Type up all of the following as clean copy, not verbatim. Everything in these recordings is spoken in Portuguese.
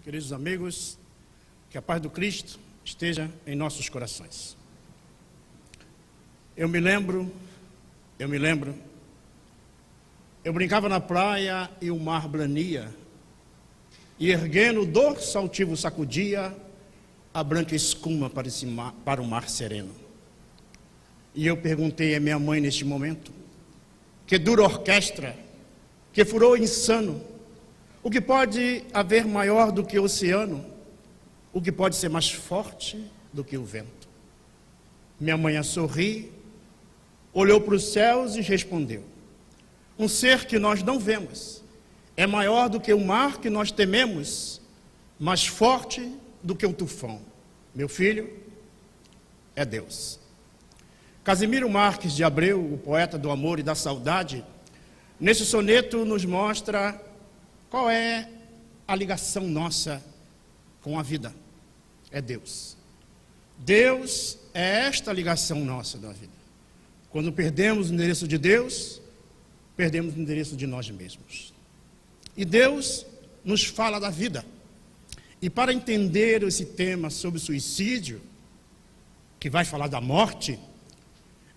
queridos amigos, que a paz do Cristo esteja em nossos corações. Eu me lembro, eu brincava na praia e o mar brania, e erguendo o dorso altivo sacudia a branca escuma para o mar sereno. E eu perguntei à minha mãe neste momento, que dura orquestra, que furou insano, o que pode haver maior do que o oceano? O que pode ser mais forte do que o vento? Minha mãe a sorri, olhou para os céus e respondeu: um ser que nós não vemos, é maior do que o mar que nós tememos, mais forte do que o tufão. Meu filho, é Deus. Casimiro Marques de Abreu, o poeta do amor e da saudade, nesse soneto nos mostra qual é a ligação nossa com a vida. É Deus. Deus é esta ligação nossa da vida. Quando perdemos o endereço de Deus, perdemos o endereço de nós mesmos. E Deus nos fala da vida. E para entender esse tema sobre suicídio, que vai falar da morte,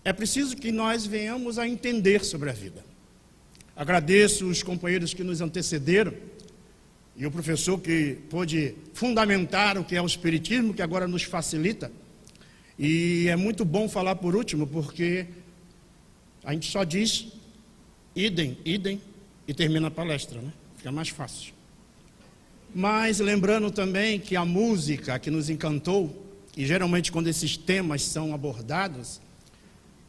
é preciso que nós venhamos a entender sobre a vida. Agradeço os companheiros que nos antecederam e o professor que pôde fundamentar o que é o Espiritismo, que agora nos facilita. E é muito bom falar por último, porque a gente só diz idem, idem e termina a palestra, né? Fica mais fácil. Mas lembrando também que a música que nos encantou, e geralmente quando esses temas são abordados,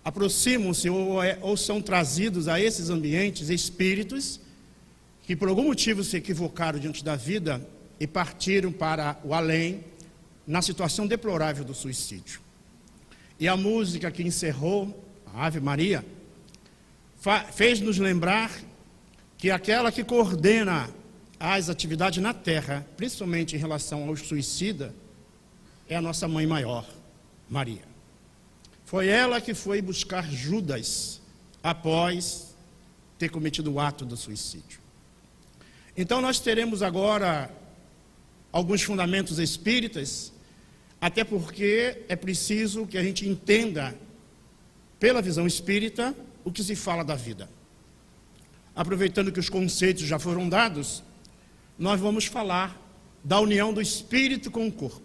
aproximam-se ou são trazidos a esses ambientes espíritos que por algum motivo se equivocaram diante da vida e partiram para o além na situação deplorável do suicídio. E a música que encerrou, a Ave Maria, fez-nos lembrar que aquela que coordena as atividades na Terra, principalmente em relação ao suicida, é a nossa Mãe Maior, Maria. Foi ela que foi buscar Judas após ter cometido o ato do suicídio. Então nós teremos agora alguns fundamentos espíritas, até porque é preciso que a gente entenda, pela visão espírita, o que se fala da vida. Aproveitando que os conceitos já foram dados, nós vamos falar da união do espírito com o corpo,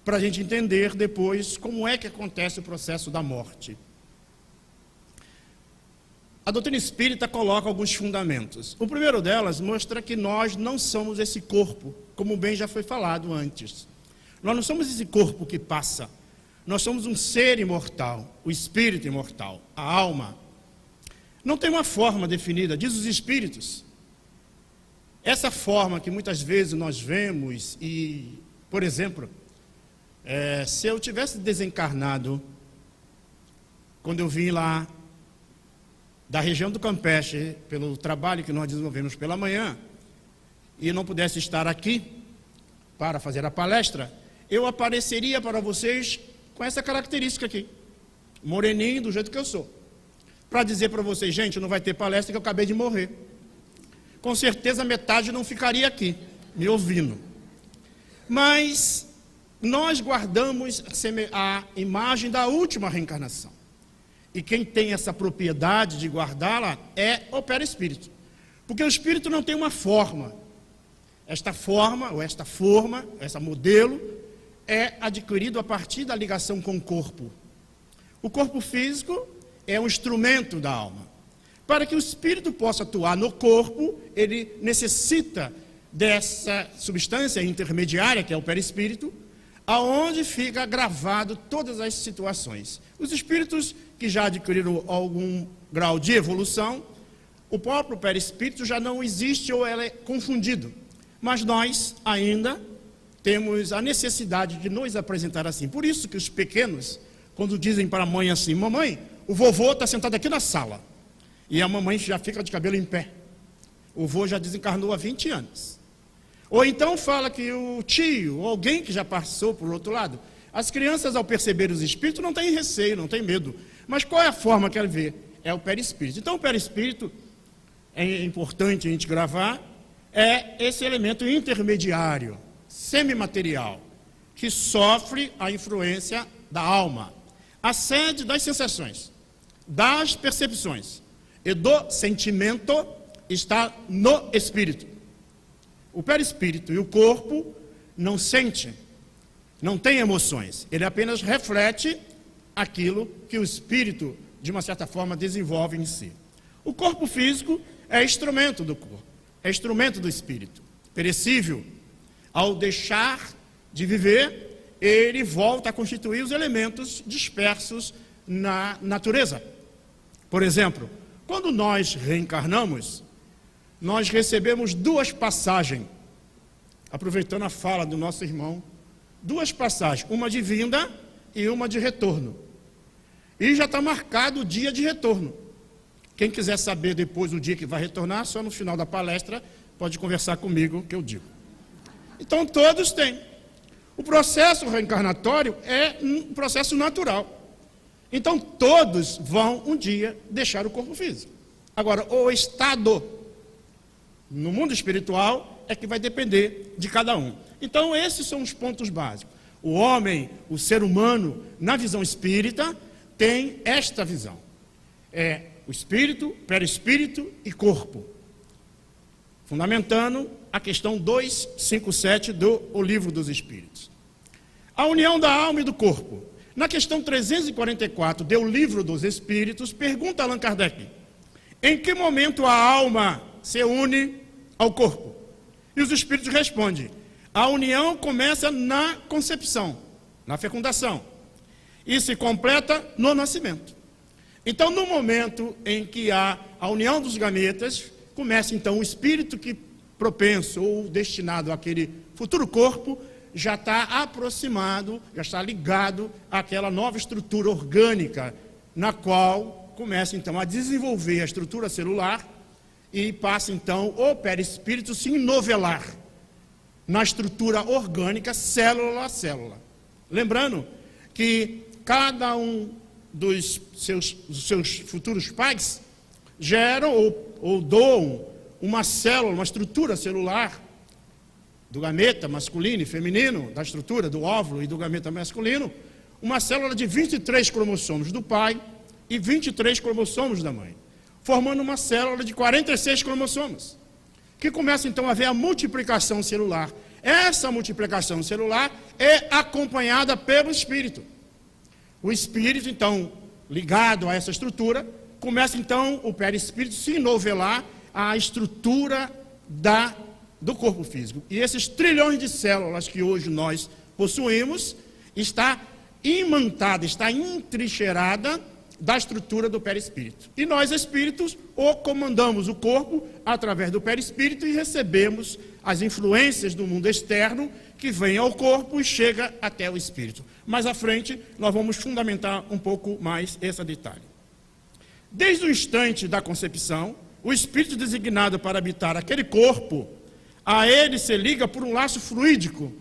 para a gente entender depois como é que acontece o processo da morte. A doutrina espírita coloca alguns fundamentos. O primeiro delas mostra que nós não somos esse corpo, como bem já foi falado antes. Nós não somos esse corpo que passa. Nós somos um ser imortal, o espírito imortal, a alma. Não tem uma forma definida, diz os espíritos. Essa forma que muitas vezes nós vemos e, por exemplo, se eu tivesse desencarnado, quando eu vim lá da região do Campeche, pelo trabalho que nós desenvolvemos pela manhã, e não pudesse estar aqui para fazer a palestra, eu apareceria para vocês com essa característica aqui, moreninho do jeito que eu sou, para dizer para vocês: gente, não vai ter palestra que eu acabei de morrer. Com certeza metade não ficaria aqui, me ouvindo. Mas nós guardamos a imagem da última reencarnação. E quem tem essa propriedade de guardá-la é o perispírito. Porque o espírito não tem uma forma. Esta forma, ou esta forma, esse modelo, é adquirido a partir da ligação com o corpo. O corpo físico é um instrumento da alma. Para que o espírito possa atuar no corpo, ele necessita dessa substância intermediária, que é o perispírito, aonde fica gravado todas as situações. Os espíritos que já adquiriram algum grau de evolução, o próprio perispírito já não existe ou ele é confundido. Mas nós ainda temos a necessidade de nos apresentar assim. Por isso que os pequenos, quando dizem para a mãe assim: mamãe, o vovô está sentado aqui na sala. E a mamãe já fica de cabelo em pé. O vô já desencarnou há 20 anos. Ou então fala que o tio, ou alguém que já passou por outro lado. As crianças, ao perceber os espíritos, não têm receio, não têm medo. Mas qual é a forma que ela vê? É o perispírito. Então o perispírito é importante a gente gravar, é esse elemento intermediário, semimaterial, que sofre a influência da alma, a sede das sensações, das percepções e do sentimento está no espírito. O perispírito e o corpo não sente, não tem emoções, ele apenas reflete aquilo que o espírito, de uma certa forma, desenvolve em si. O corpo físico é instrumento do corpo, é instrumento do espírito, perecível. Ao deixar de viver, ele volta a constituir os elementos dispersos na natureza. Por exemplo, quando nós reencarnamos, nós recebemos duas passagens, aproveitando a fala do nosso irmão, duas passagens, uma de vinda e uma de retorno. E já está marcado o dia de retorno. Quem quiser saber depois o dia que vai retornar, só no final da palestra, pode conversar comigo que eu digo. Então todos têm. O processo reencarnatório é um processo natural. Então todos vão um dia deixar o corpo físico. Agora, o estado no mundo espiritual é que vai depender de cada um. Então esses são os pontos básicos. O homem, o ser humano, na visão espírita, tem esta visão. É o espírito, perispírito e corpo. Fundamentando a questão 257 do O Livro dos Espíritos. A união da alma e do corpo. Na questão 344 do Livro dos Espíritos, pergunta Allan Kardec: em que momento a alma se une ao corpo? E os espíritos respondem: a união começa na concepção, na fecundação, e se completa no nascimento. Então, no momento em que há a união dos gametas, começa então o espírito que propenso ou destinado àquele futuro corpo, já está aproximado, já está ligado àquela nova estrutura orgânica, na qual começa então a desenvolver a estrutura celular e passa então o perispírito se enovelar na estrutura orgânica, célula a célula. Lembrando que cada um dos seus futuros pais geram ou doam uma célula, uma estrutura celular do gameta masculino e feminino, da estrutura do óvulo e do gameta masculino, uma célula de 23 cromossomos do pai e 23 cromossomos da mãe, formando uma célula de 46 cromossomos, que começa então a haver a multiplicação celular. Essa multiplicação celular é acompanhada pelo espírito. O espírito, então, ligado a essa estrutura, começa então o perispírito se enovelar à estrutura do corpo físico. E esses trilhões de células que hoje nós possuímos está imantada, está entrincheirada da estrutura do perispírito. E nós, espíritos, comandamos o corpo através do perispírito e recebemos as influências do mundo externo que vem ao corpo e chega até o espírito. Mais à frente, nós vamos fundamentar um pouco mais esse detalhe. Desde o instante da concepção, o espírito designado para habitar aquele corpo, a ele se liga por um laço fluídico.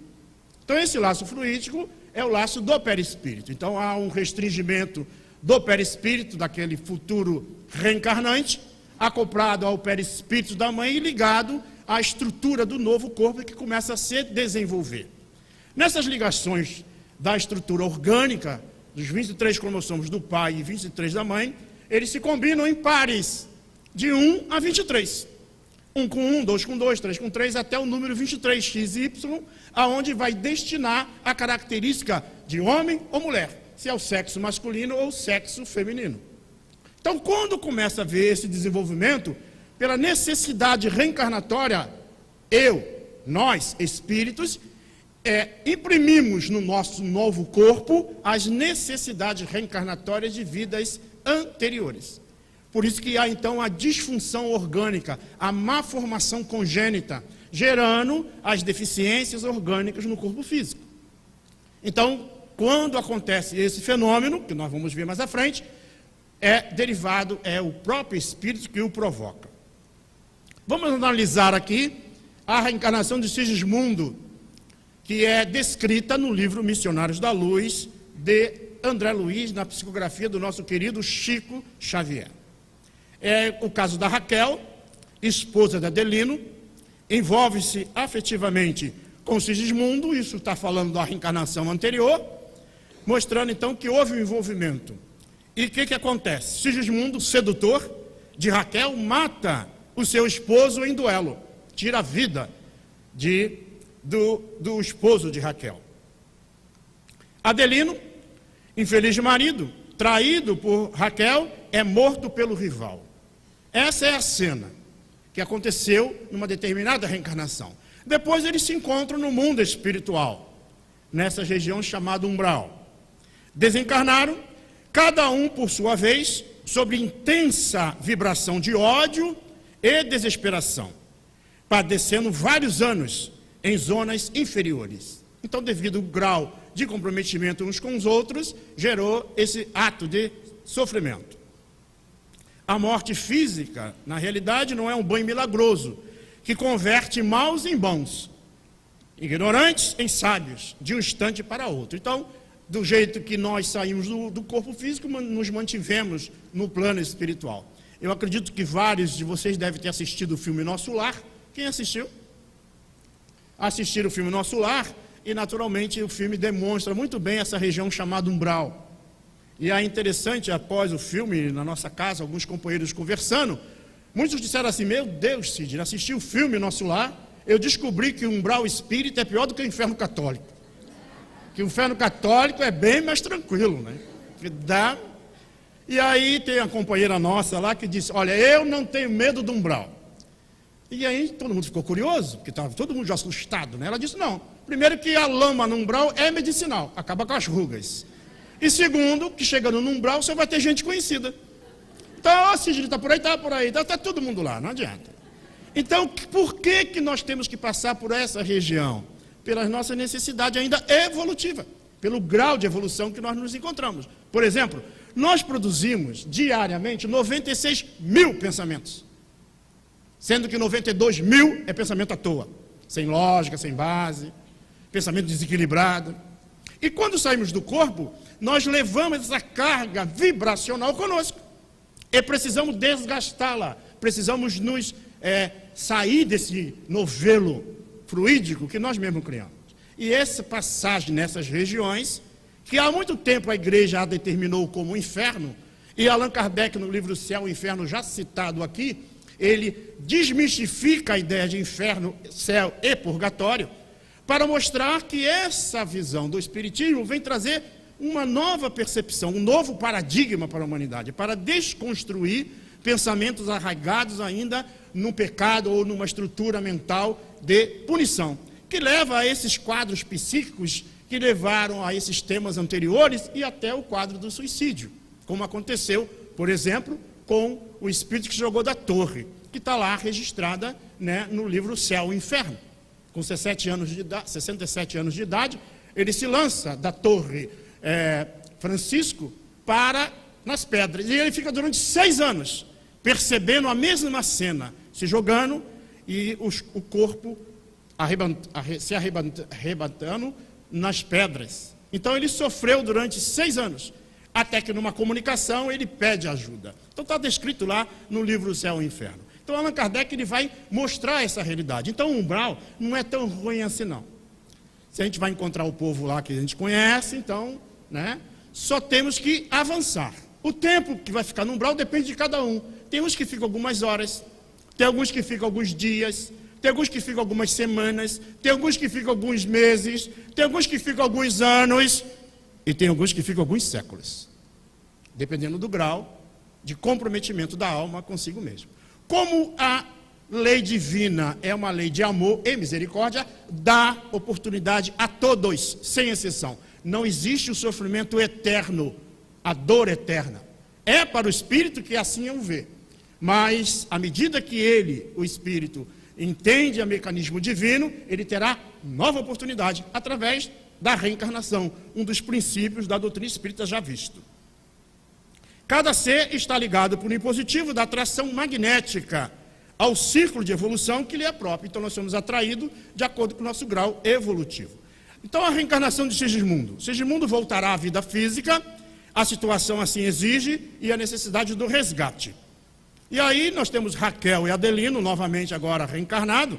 Então, esse laço fluídico é o laço do perispírito. Então, há um restringimento do perispírito, daquele futuro reencarnante, acoplado ao perispírito da mãe e ligado à estrutura do novo corpo que começa a se desenvolver. Nessas ligações da estrutura orgânica, dos 23 cromossomos do pai e 23 da mãe, eles se combinam em pares, de 1 a 23. 1 com 1, 2 com 2, 3 com 3, até o número 23, XY, aonde vai destinar a característica de homem ou mulher, se é o sexo masculino ou o sexo feminino. Então, quando começa a ver esse desenvolvimento, pela necessidade reencarnatória, nós, espíritos, imprimimos no nosso novo corpo as necessidades reencarnatórias de vidas anteriores. Por isso que há então a disfunção orgânica, a má formação congênita, gerando as deficiências orgânicas no corpo físico. Então, quando acontece esse fenômeno, que nós vamos ver mais à frente, é o próprio espírito que o provoca. Vamos analisar aqui a reencarnação de Sigismundo, que é descrita no livro Missionários da Luz, de André Luiz, na psicografia do nosso querido Chico Xavier. É o caso da Raquel, esposa de Adelino, envolve-se afetivamente com Sigismundo, isso está falando da reencarnação anterior, mostrando então que houve um envolvimento. E o que acontece? Sigismundo, sedutor de Raquel, mata o seu esposo em duelo, tira a vida do esposo de Raquel. Adelino, infeliz marido, traído por Raquel, é morto pelo rival. Essa é a cena que aconteceu numa determinada reencarnação. Depois eles se encontram no mundo espiritual, nessa região chamada umbral. Desencarnaram, cada um por sua vez, sob intensa vibração de ódio e desesperação, padecendo vários anos em zonas inferiores. Então, devido ao grau de comprometimento uns com os outros, gerou esse ato de sofrimento. A morte física, na realidade, não é um banho milagroso, que converte maus em bons, ignorantes em sábios, de um instante para outro. Então, do jeito que nós saímos do corpo físico, nos mantivemos no plano espiritual. Eu acredito que vários de vocês devem ter assistido o filme Nosso Lar. Quem assistiu? Assistiram o filme Nosso Lar, e naturalmente o filme demonstra muito bem essa região chamada umbral. E é interessante, após o filme, na nossa casa, alguns companheiros conversando, muitos disseram assim: meu Deus, Sidney, assisti o filme Nosso Lar, eu descobri que o umbral espírita é pior do que o inferno católico. Que o inferno católico é bem mais tranquilo, né? E aí tem a companheira nossa lá que disse: olha, eu não tenho medo do umbral. E aí todo mundo ficou curioso, porque estava todo mundo já assustado, né? Ela disse: não, primeiro que a lama no umbral é medicinal, acaba com as rugas. E segundo, que chegando no umbral você vai ter gente conhecida. Então, se ele está por aí, está todo mundo lá, não adianta. Então, por que nós temos que passar por essa região? Pela nossa necessidade ainda evolutiva, pelo grau de evolução que nós nos encontramos. Por exemplo, nós produzimos diariamente 96 mil pensamentos, sendo que 92 mil é pensamento à toa, sem lógica, sem base, pensamento desequilibrado. E quando saímos do corpo, nós levamos essa carga vibracional conosco e precisamos desgastá-la, precisamos nos sair desse novelo fluídico que nós mesmos criamos. E essa passagem nessas regiões, que há muito tempo a igreja a determinou como inferno, e Allan Kardec no livro Céu e Inferno, já citado aqui, ele desmistifica a ideia de inferno, céu e purgatório, para mostrar que essa visão do Espiritismo vem trazer uma nova percepção, um novo paradigma para a humanidade, para desconstruir pensamentos arraigados ainda no pecado ou numa estrutura mental de punição, que leva a esses quadros psíquicos que levaram a esses temas anteriores e até o quadro do suicídio, como aconteceu, por exemplo, com o espírito que jogou da torre, que está lá registrada, né, no livro Céu e Inferno. Com 67 anos de idade, ele se lança da torre Francisco para nas pedras, e ele fica durante 6 anos percebendo a mesma cena, se jogando e o corpo se arrebatando nas pedras. Então ele sofreu durante 6 anos, até que numa comunicação ele pede ajuda. Então está descrito lá no livro Céu e Inferno. Então Allan Kardec ele vai mostrar essa realidade. Então o umbral não é tão ruim assim não. Se a gente vai encontrar o povo lá que a gente conhece, então, né, só temos que avançar. O tempo que vai ficar no umbral depende de cada um. Tem uns que ficam algumas horas, tem alguns que ficam alguns dias, tem alguns que ficam algumas semanas, tem alguns que ficam alguns meses, tem alguns que ficam alguns anos, e tem alguns que ficam alguns séculos, dependendo do grau de comprometimento da alma consigo mesmo. Como a lei divina é uma lei de amor e misericórdia, dá oportunidade a todos, sem exceção. Não existe o sofrimento eterno, a dor eterna. É para o espírito que assim o vê. Mas, à medida que ele, o espírito, entende o mecanismo divino, ele terá nova oportunidade através da reencarnação, um dos princípios da doutrina espírita já visto. Cada ser está ligado por um impositivo da atração magnética ao círculo de evolução que lhe é próprio. Então nós somos atraídos de acordo com o nosso grau evolutivo. Então a reencarnação de Sigismundo. Sigismundo voltará à vida física, a situação assim exige, e a necessidade do resgate. E aí nós temos Raquel e Adelino, novamente agora reencarnado,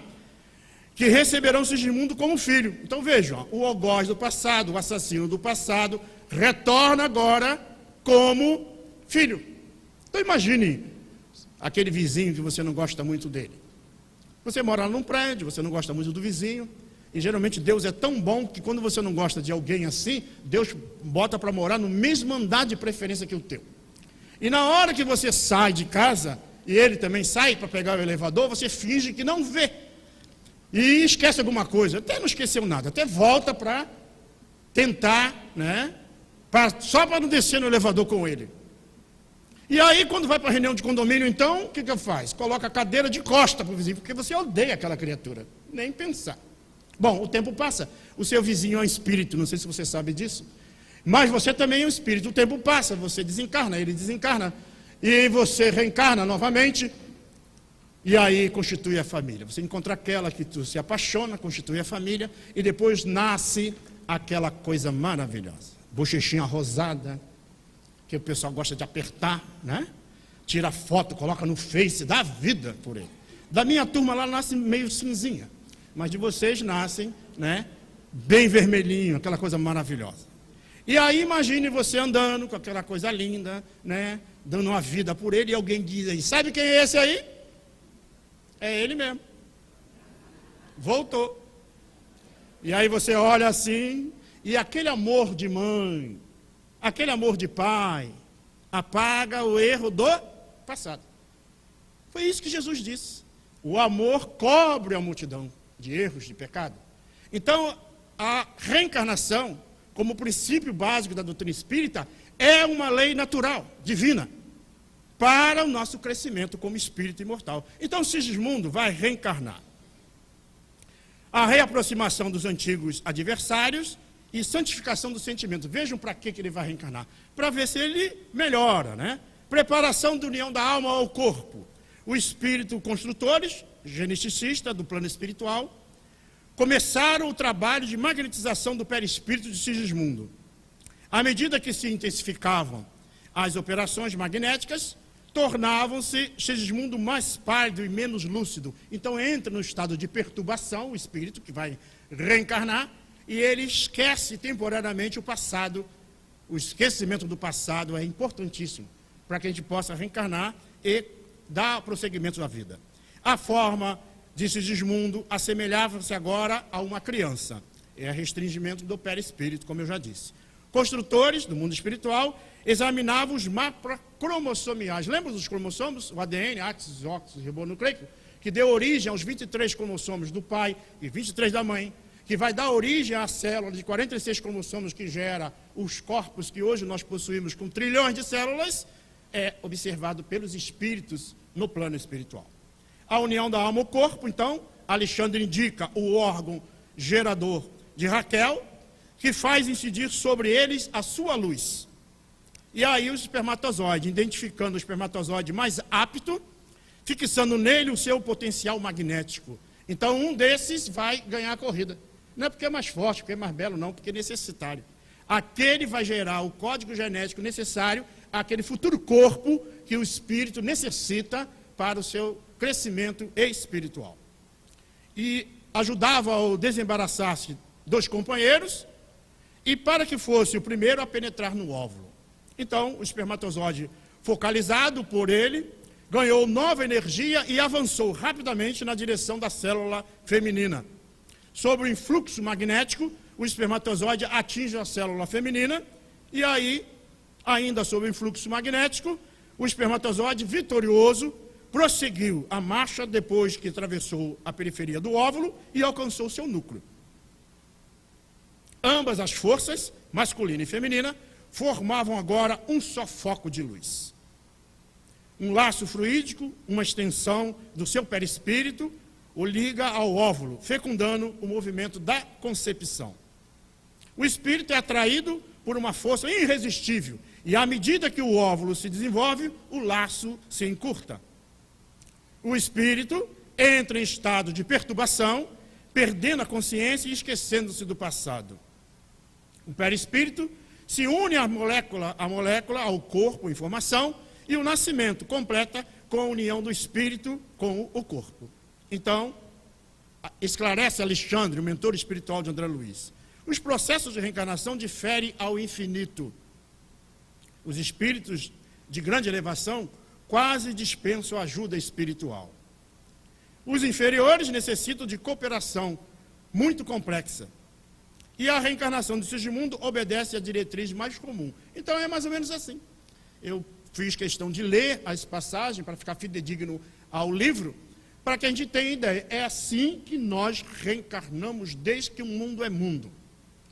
que receberão Sigismundo como filho. Então vejam, o algoz do passado, o assassino do passado, retorna agora como filho. Então imagine aquele vizinho que você não gosta muito dele. Você mora num prédio, você não gosta muito do vizinho, e geralmente Deus é tão bom que quando você não gosta de alguém assim, Deus bota para morar no mesmo andar de preferência que o teu. E na hora que você sai de casa, e ele também sai para pegar o elevador, você finge que não vê. E esquece alguma coisa, até não esqueceu nada, até volta para tentar, né, só para não descer no elevador com ele. E aí, quando vai para a reunião de condomínio, então, o que faz? Coloca a cadeira de costa para o vizinho, porque você odeia aquela criatura, nem pensar. Bom, o tempo passa, o seu vizinho é um espírito, não sei se você sabe disso, mas você também é um espírito, o tempo passa, você desencarna, ele desencarna, e você reencarna novamente, e aí constitui a família. Você encontra aquela que tu se apaixona, constitui a família, e depois nasce aquela coisa maravilhosa, bochechinha rosada, que o pessoal gosta de apertar, né? Tira foto, coloca no Face, dá vida por ele. Da minha turma lá nasce meio cinzinha, mas de vocês nascem, né, bem vermelhinho, aquela coisa maravilhosa. E aí imagine você andando com aquela coisa linda, né, dando uma vida por ele, e alguém diz aí, sabe quem é esse aí? É ele mesmo. Voltou. E aí você olha assim, e aquele amor de mãe, aquele amor de pai, apaga o erro do passado. Foi isso que Jesus disse. O amor cobre a multidão de erros, de pecado. Então, a reencarnação, como princípio básico da doutrina espírita, é uma lei natural, divina, para o nosso crescimento como espírito imortal. Então, Sigismundo vai reencarnar. A reaproximação dos antigos adversários e santificação do sentimento. Vejam para que ele vai reencarnar. Para ver se ele melhora, né? Preparação da união da alma ao corpo. O espírito construtores, geneticista do plano espiritual, começaram o trabalho de magnetização do perispírito de Sigismundo. À medida que se intensificavam as operações magnéticas, tornavam-se Sigismundo mais pálido e menos lúcido. Então entra no estado de perturbação, o espírito que vai reencarnar, e ele esquece temporariamente o passado. O esquecimento do passado é importantíssimo para que a gente possa reencarnar e dar prosseguimento à vida. A forma de Sigismundo assemelhava-se agora a uma criança. É restringimento do perispírito, como eu já disse. Construtores do mundo espiritual examinavam os mapas cromossomiais. Lembra dos cromossomos? O ADN, áxios, óxidos, ribonucleico, que deu origem aos 23 cromossomos do pai e 23 da mãe, que vai dar origem à célula de 46 cromossomos que gera os corpos que hoje nós possuímos com trilhões de células, é observado pelos espíritos no plano espiritual. A união da alma ao corpo, então, Alexandre indica o órgão gerador de Raquel, que faz incidir sobre eles a sua luz. E aí o espermatozoide, identificando o espermatozoide mais apto, fixando nele o seu potencial magnético. Então um desses vai ganhar a corrida. Não é porque é mais forte, porque é mais belo, não, porque é necessitário. Aquele vai gerar o código genético necessário àquele futuro corpo que o espírito necessita para o seu crescimento espiritual. E ajudava ao desembaraçar-se dos companheiros, e para que fosse o primeiro a penetrar no óvulo. Então, o espermatozoide, focalizado por ele, ganhou nova energia e avançou rapidamente na direção da célula feminina. Sob o influxo magnético, o espermatozoide atinge a célula feminina, e aí, ainda sob o influxo magnético, o espermatozoide vitorioso prosseguiu a marcha depois que atravessou a periferia do óvulo e alcançou seu núcleo. Ambas as forças, masculina e feminina, formavam agora um só foco de luz. Um laço fluídico, uma extensão do seu perispírito, o liga ao óvulo, fecundando o movimento da concepção. O espírito é atraído por uma força irresistível, e à medida que o óvulo se desenvolve, o laço se encurta. O espírito entra em estado de perturbação, perdendo a consciência e esquecendo-se do passado. O perispírito se une à molécula ao corpo em formação, e o nascimento completa com a união do espírito com o corpo. Então, esclarece Alexandre, o mentor espiritual de André Luiz, os processos de reencarnação diferem ao infinito. Os espíritos de grande elevação quase dispensam ajuda espiritual. Os inferiores necessitam de cooperação muito complexa. E a reencarnação do Sigismundo obedece à diretriz mais comum. Então é mais ou menos assim. Eu fiz questão de ler as passagens para ficar fidedigno ao livro, para que a gente tenha ideia. É assim que nós reencarnamos desde que o mundo é mundo.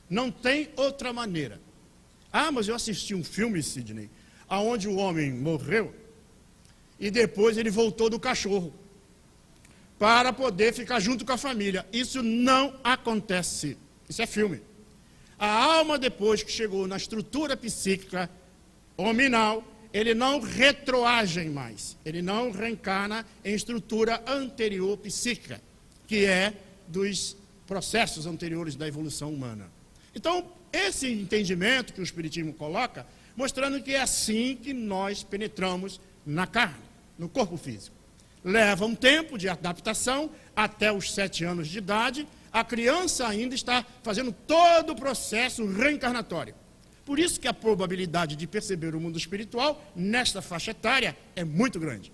Não tem outra maneira. Ah, mas eu assisti um filme, Sidney, onde o homem morreu e depois ele voltou do cachorro para poder ficar junto com a família. Isso não acontece. Isso é filme. A alma, depois que chegou na estrutura psíquica hominal, ele não retroage mais. Ele não reencarna em estrutura anterior psíquica, que é dos processos anteriores da evolução humana. Então, esse entendimento que o Espiritismo coloca, mostrando que é assim que nós penetramos na carne, no corpo físico. Leva um tempo de adaptação, até os 7 anos de idade, a criança ainda está fazendo todo o processo reencarnatório. Por isso que a probabilidade de perceber o mundo espiritual, nesta faixa etária, é muito grande.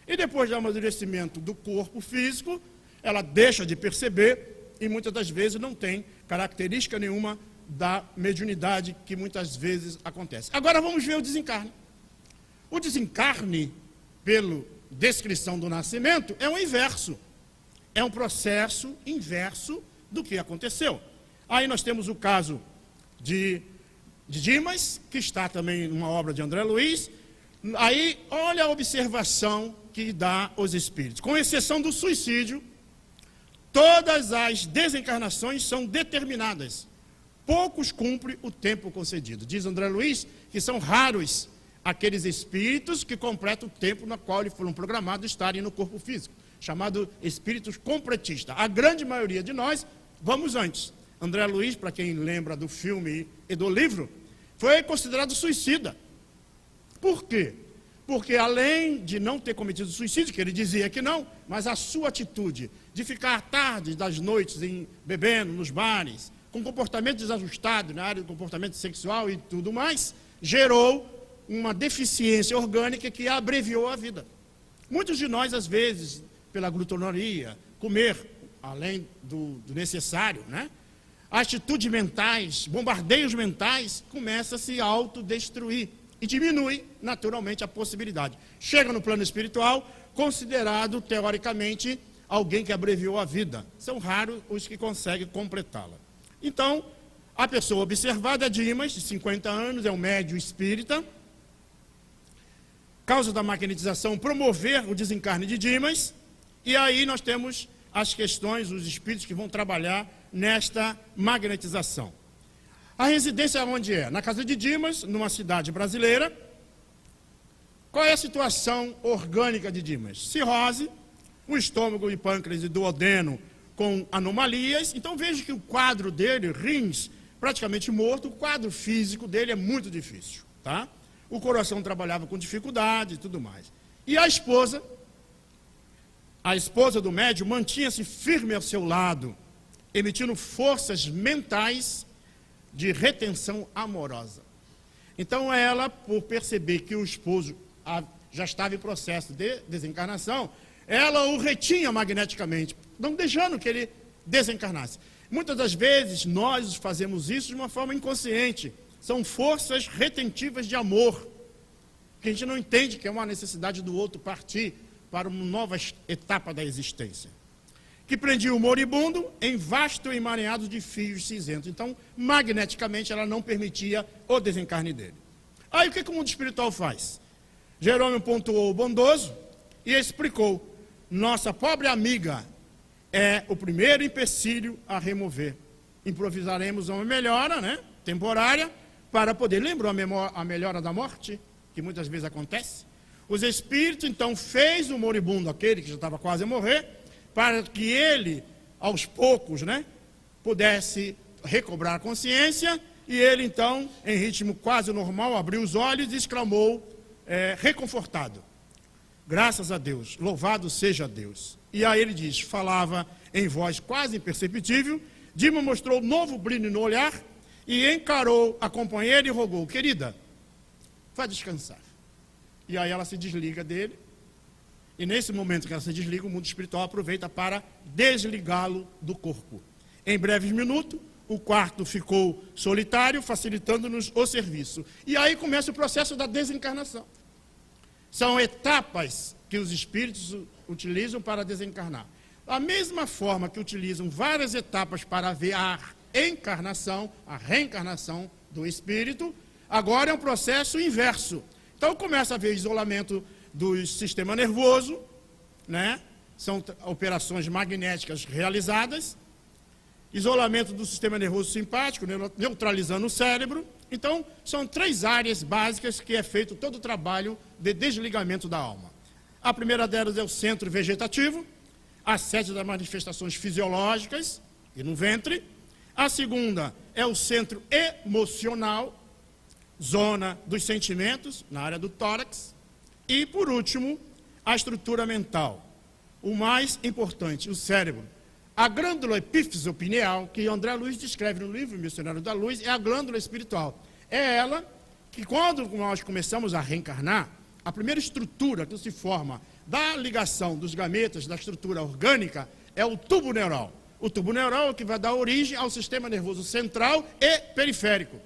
E depois do amadurecimento do corpo físico, ela deixa de perceber e muitas das vezes não tem característica nenhuma da mediunidade que muitas vezes acontece. Agora vamos ver o desencarne. O desencarne, pela descrição do nascimento, é o inverso. É um processo inverso do que aconteceu. Aí nós temos o caso de Dimas, que está também numa obra de André Luiz. Aí, olha a observação que dá os espíritos. Com exceção do suicídio, todas as desencarnações são determinadas. Poucos cumprem o tempo concedido. Diz André Luiz que são raros aqueles espíritos que completam o tempo no qual eles foram programados estarem no corpo físico, chamado espíritos completistas. A grande maioria de nós vamos antes. André Luiz, para quem lembra do filme e do livro, foi considerado suicida. Por quê? Porque além de não ter cometido suicídio, que ele dizia que não, mas a sua atitude de ficar tarde das noites bebendo nos bares, com comportamento desajustado na área do comportamento sexual e tudo mais, gerou uma deficiência orgânica que abreviou a vida. Muitos de nós, às vezes, pela glutonaria, comer além do necessário, né? Atitudes mentais, bombardeios mentais, começa a se autodestruir e diminui naturalmente a possibilidade. Chega no plano espiritual, considerado teoricamente alguém que abreviou a vida. São raros os que conseguem completá-la. Então, a pessoa observada é Dimas, de 50 anos, é um médium espírita. Causa da magnetização, promover o desencarne de Dimas. E aí nós temos as questões, os espíritos que vão trabalhar nesta magnetização. A residência onde é? Na casa de Dimas, numa cidade brasileira. Qual é a situação orgânica de Dimas? Cirrose, o estômago e pâncreas e duodeno com anomalias. Então veja que o quadro dele, rins praticamente morto, o quadro físico dele é muito difícil, tá? O coração trabalhava com dificuldade e tudo mais. E a esposa do médium mantinha-se firme ao seu lado, emitindo forças mentais de retenção amorosa. Então ela, por perceber que o esposo já estava em processo de desencarnação, ela o retinha magneticamente, não deixando que ele desencarnasse. Muitas das vezes nós fazemos isso de uma forma inconsciente. São forças retentivas de amor, que a gente não entende que é uma necessidade do outro partir para uma nova etapa da existência. Que prendia o moribundo em vasto emaranhado de fios cinzentos. Então, magneticamente, ela não permitia o desencarne dele. Aí, o que o mundo espiritual faz? Jerônimo pontuou o bondoso e explicou: nossa pobre amiga é o primeiro empecilho a remover. Improvisaremos uma melhora, né, temporária, para poder... Lembram a melhora da morte, que muitas vezes acontece? Os espíritos, então, fez o moribundo, aquele que já estava quase a morrer, para que ele, aos poucos, né, pudesse recobrar a consciência, e ele, então, em ritmo quase normal, abriu os olhos e exclamou, reconfortado: Graças a Deus, louvado seja Deus. E aí ele diz, falava em voz quase imperceptível, Dima mostrou novo brilho no olhar e encarou a companheira e rogou, querida, vá descansar. E aí ela se desliga dele, e nesse momento que ela se desliga, o mundo espiritual aproveita para desligá-lo do corpo. Em breves minutos, o quarto ficou solitário, facilitando-nos o serviço. E aí começa o processo da desencarnação. São etapas que os espíritos utilizam para desencarnar. Da mesma forma que utilizam várias etapas para ver a encarnação, a reencarnação do espírito, agora é um processo inverso. Então começa a haver isolamento do sistema nervoso, né? São operações magnéticas realizadas, isolamento do sistema nervoso simpático, neutralizando o cérebro. Então, são 3 áreas básicas que é feito todo o trabalho de desligamento da alma. A primeira delas é o centro vegetativo, a sede das manifestações fisiológicas e no ventre. A segunda é o centro emocional, zona dos sentimentos, na área do tórax. E, por último, a estrutura mental. O mais importante, o cérebro. A glândula epífiso pineal, que André Luiz descreve no livro Missionário da Luz, é a glândula espiritual. É ela que, quando nós começamos a reencarnar, a primeira estrutura que se forma da ligação dos gametas, da estrutura orgânica, é o tubo neural. O tubo neural é o que vai dar origem ao sistema nervoso central e periférico.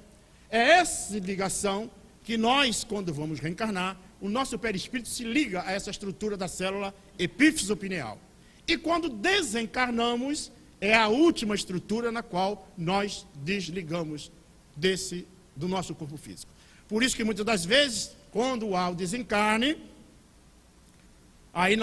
É essa ligação que nós, quando vamos reencarnar, o nosso perispírito se liga a essa estrutura da célula epífiso pineal. E quando desencarnamos, é a última estrutura na qual nós desligamos do nosso corpo físico. Por isso que muitas das vezes, quando há o desencarne, aí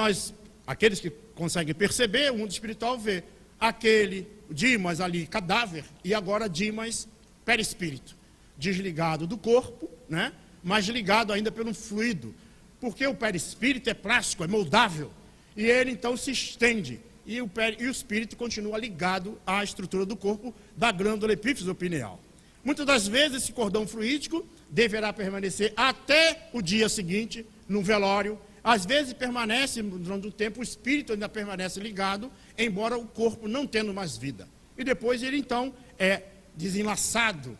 aqueles que conseguem perceber, o mundo espiritual vê aquele Dimas ali, cadáver, e agora Dimas perispírito, desligado do corpo, né? Mas ligado ainda pelo fluido, porque o perispírito é plástico, é moldável. E ele, então, se estende. E o espírito continua ligado à estrutura do corpo da glândula epífiso pineal. Muitas das vezes, esse cordão fluídico deverá permanecer até o dia seguinte, no velório. Às vezes, permanece, durante o tempo, o espírito ainda permanece ligado, embora o corpo não tendo mais vida. E depois ele, então, é desenlaçado,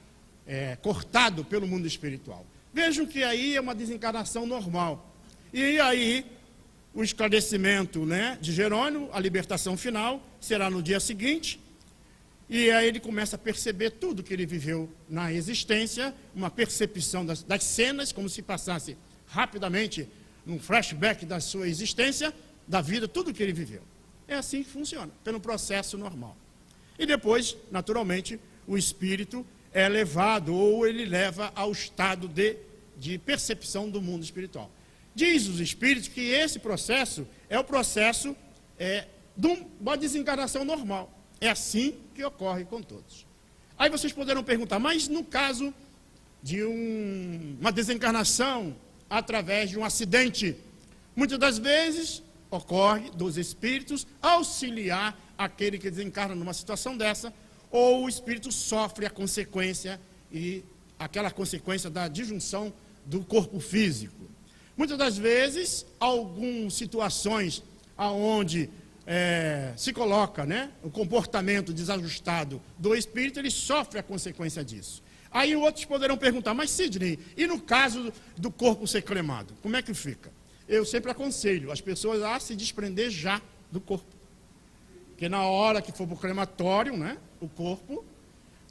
cortado pelo mundo espiritual. Vejam que aí é uma desencarnação normal. E aí, o esclarecimento, né, de Jerônimo, a libertação final, será no dia seguinte, e aí ele começa a perceber tudo que ele viveu na existência, uma percepção das cenas, como se passasse rapidamente num flashback da sua existência, da vida, tudo que ele viveu. É assim que funciona, pelo processo normal. E depois, naturalmente, o espírito é levado, ou ele leva ao estado de percepção do mundo espiritual. Diz os espíritos que esse processo é o processo de uma desencarnação normal. É assim que ocorre com todos. Aí vocês poderão perguntar, mas no caso de uma desencarnação através de um acidente, muitas das vezes ocorre dos espíritos auxiliar aquele que desencarna numa situação dessa, ou o espírito sofre a consequência, e aquela consequência da disjunção do corpo físico. Muitas das vezes, algumas situações onde se coloca, né, o comportamento desajustado do espírito, ele sofre a consequência disso. Aí outros poderão perguntar, mas Sidney, e no caso do corpo ser cremado, como é que fica? Eu sempre aconselho as pessoas a se desprender já do corpo. Porque na hora que for para o crematório, né, o corpo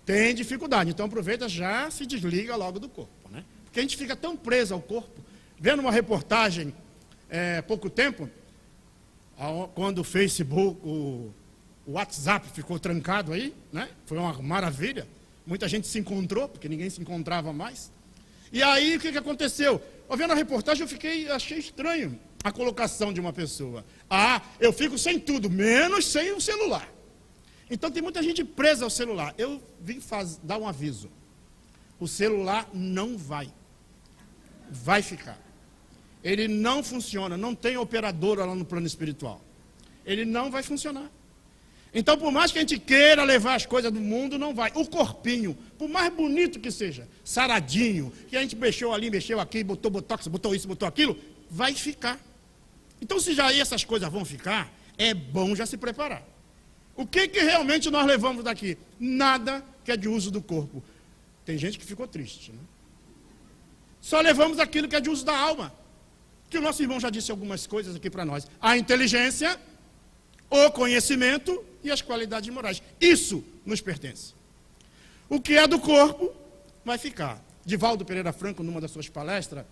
tem dificuldade. Então aproveita, já se desliga logo do corpo, né? Porque a gente fica tão preso ao corpo. Vendo uma reportagem, pouco tempo, quando o Facebook, o WhatsApp ficou trancado aí, né? Foi uma maravilha. Muita gente se encontrou, porque ninguém se encontrava mais. E aí, o que aconteceu? Vendo a reportagem, achei estranho a colocação de uma pessoa. Eu fico sem tudo, menos sem o celular. Então, tem muita gente presa ao celular. Eu vim dar um aviso. O celular não vai ficar. Ele não funciona, não tem operadora lá no plano espiritual. Ele não vai funcionar. Então, por mais que a gente queira levar as coisas do mundo, não vai. O corpinho, por mais bonito que seja, saradinho, que a gente mexeu ali, mexeu aqui, botou botox, botou isso, botou aquilo, vai ficar. Então, se já essas coisas vão ficar, é bom já se preparar. O que realmente nós levamos daqui? Nada que é de uso do corpo. Tem gente que ficou triste, né? Só levamos aquilo que é de uso da alma. Que o nosso irmão já disse algumas coisas aqui para nós. A inteligência, o conhecimento e as qualidades morais. Isso nos pertence. O que é do corpo vai ficar. Divaldo Pereira Franco, numa das suas palestras,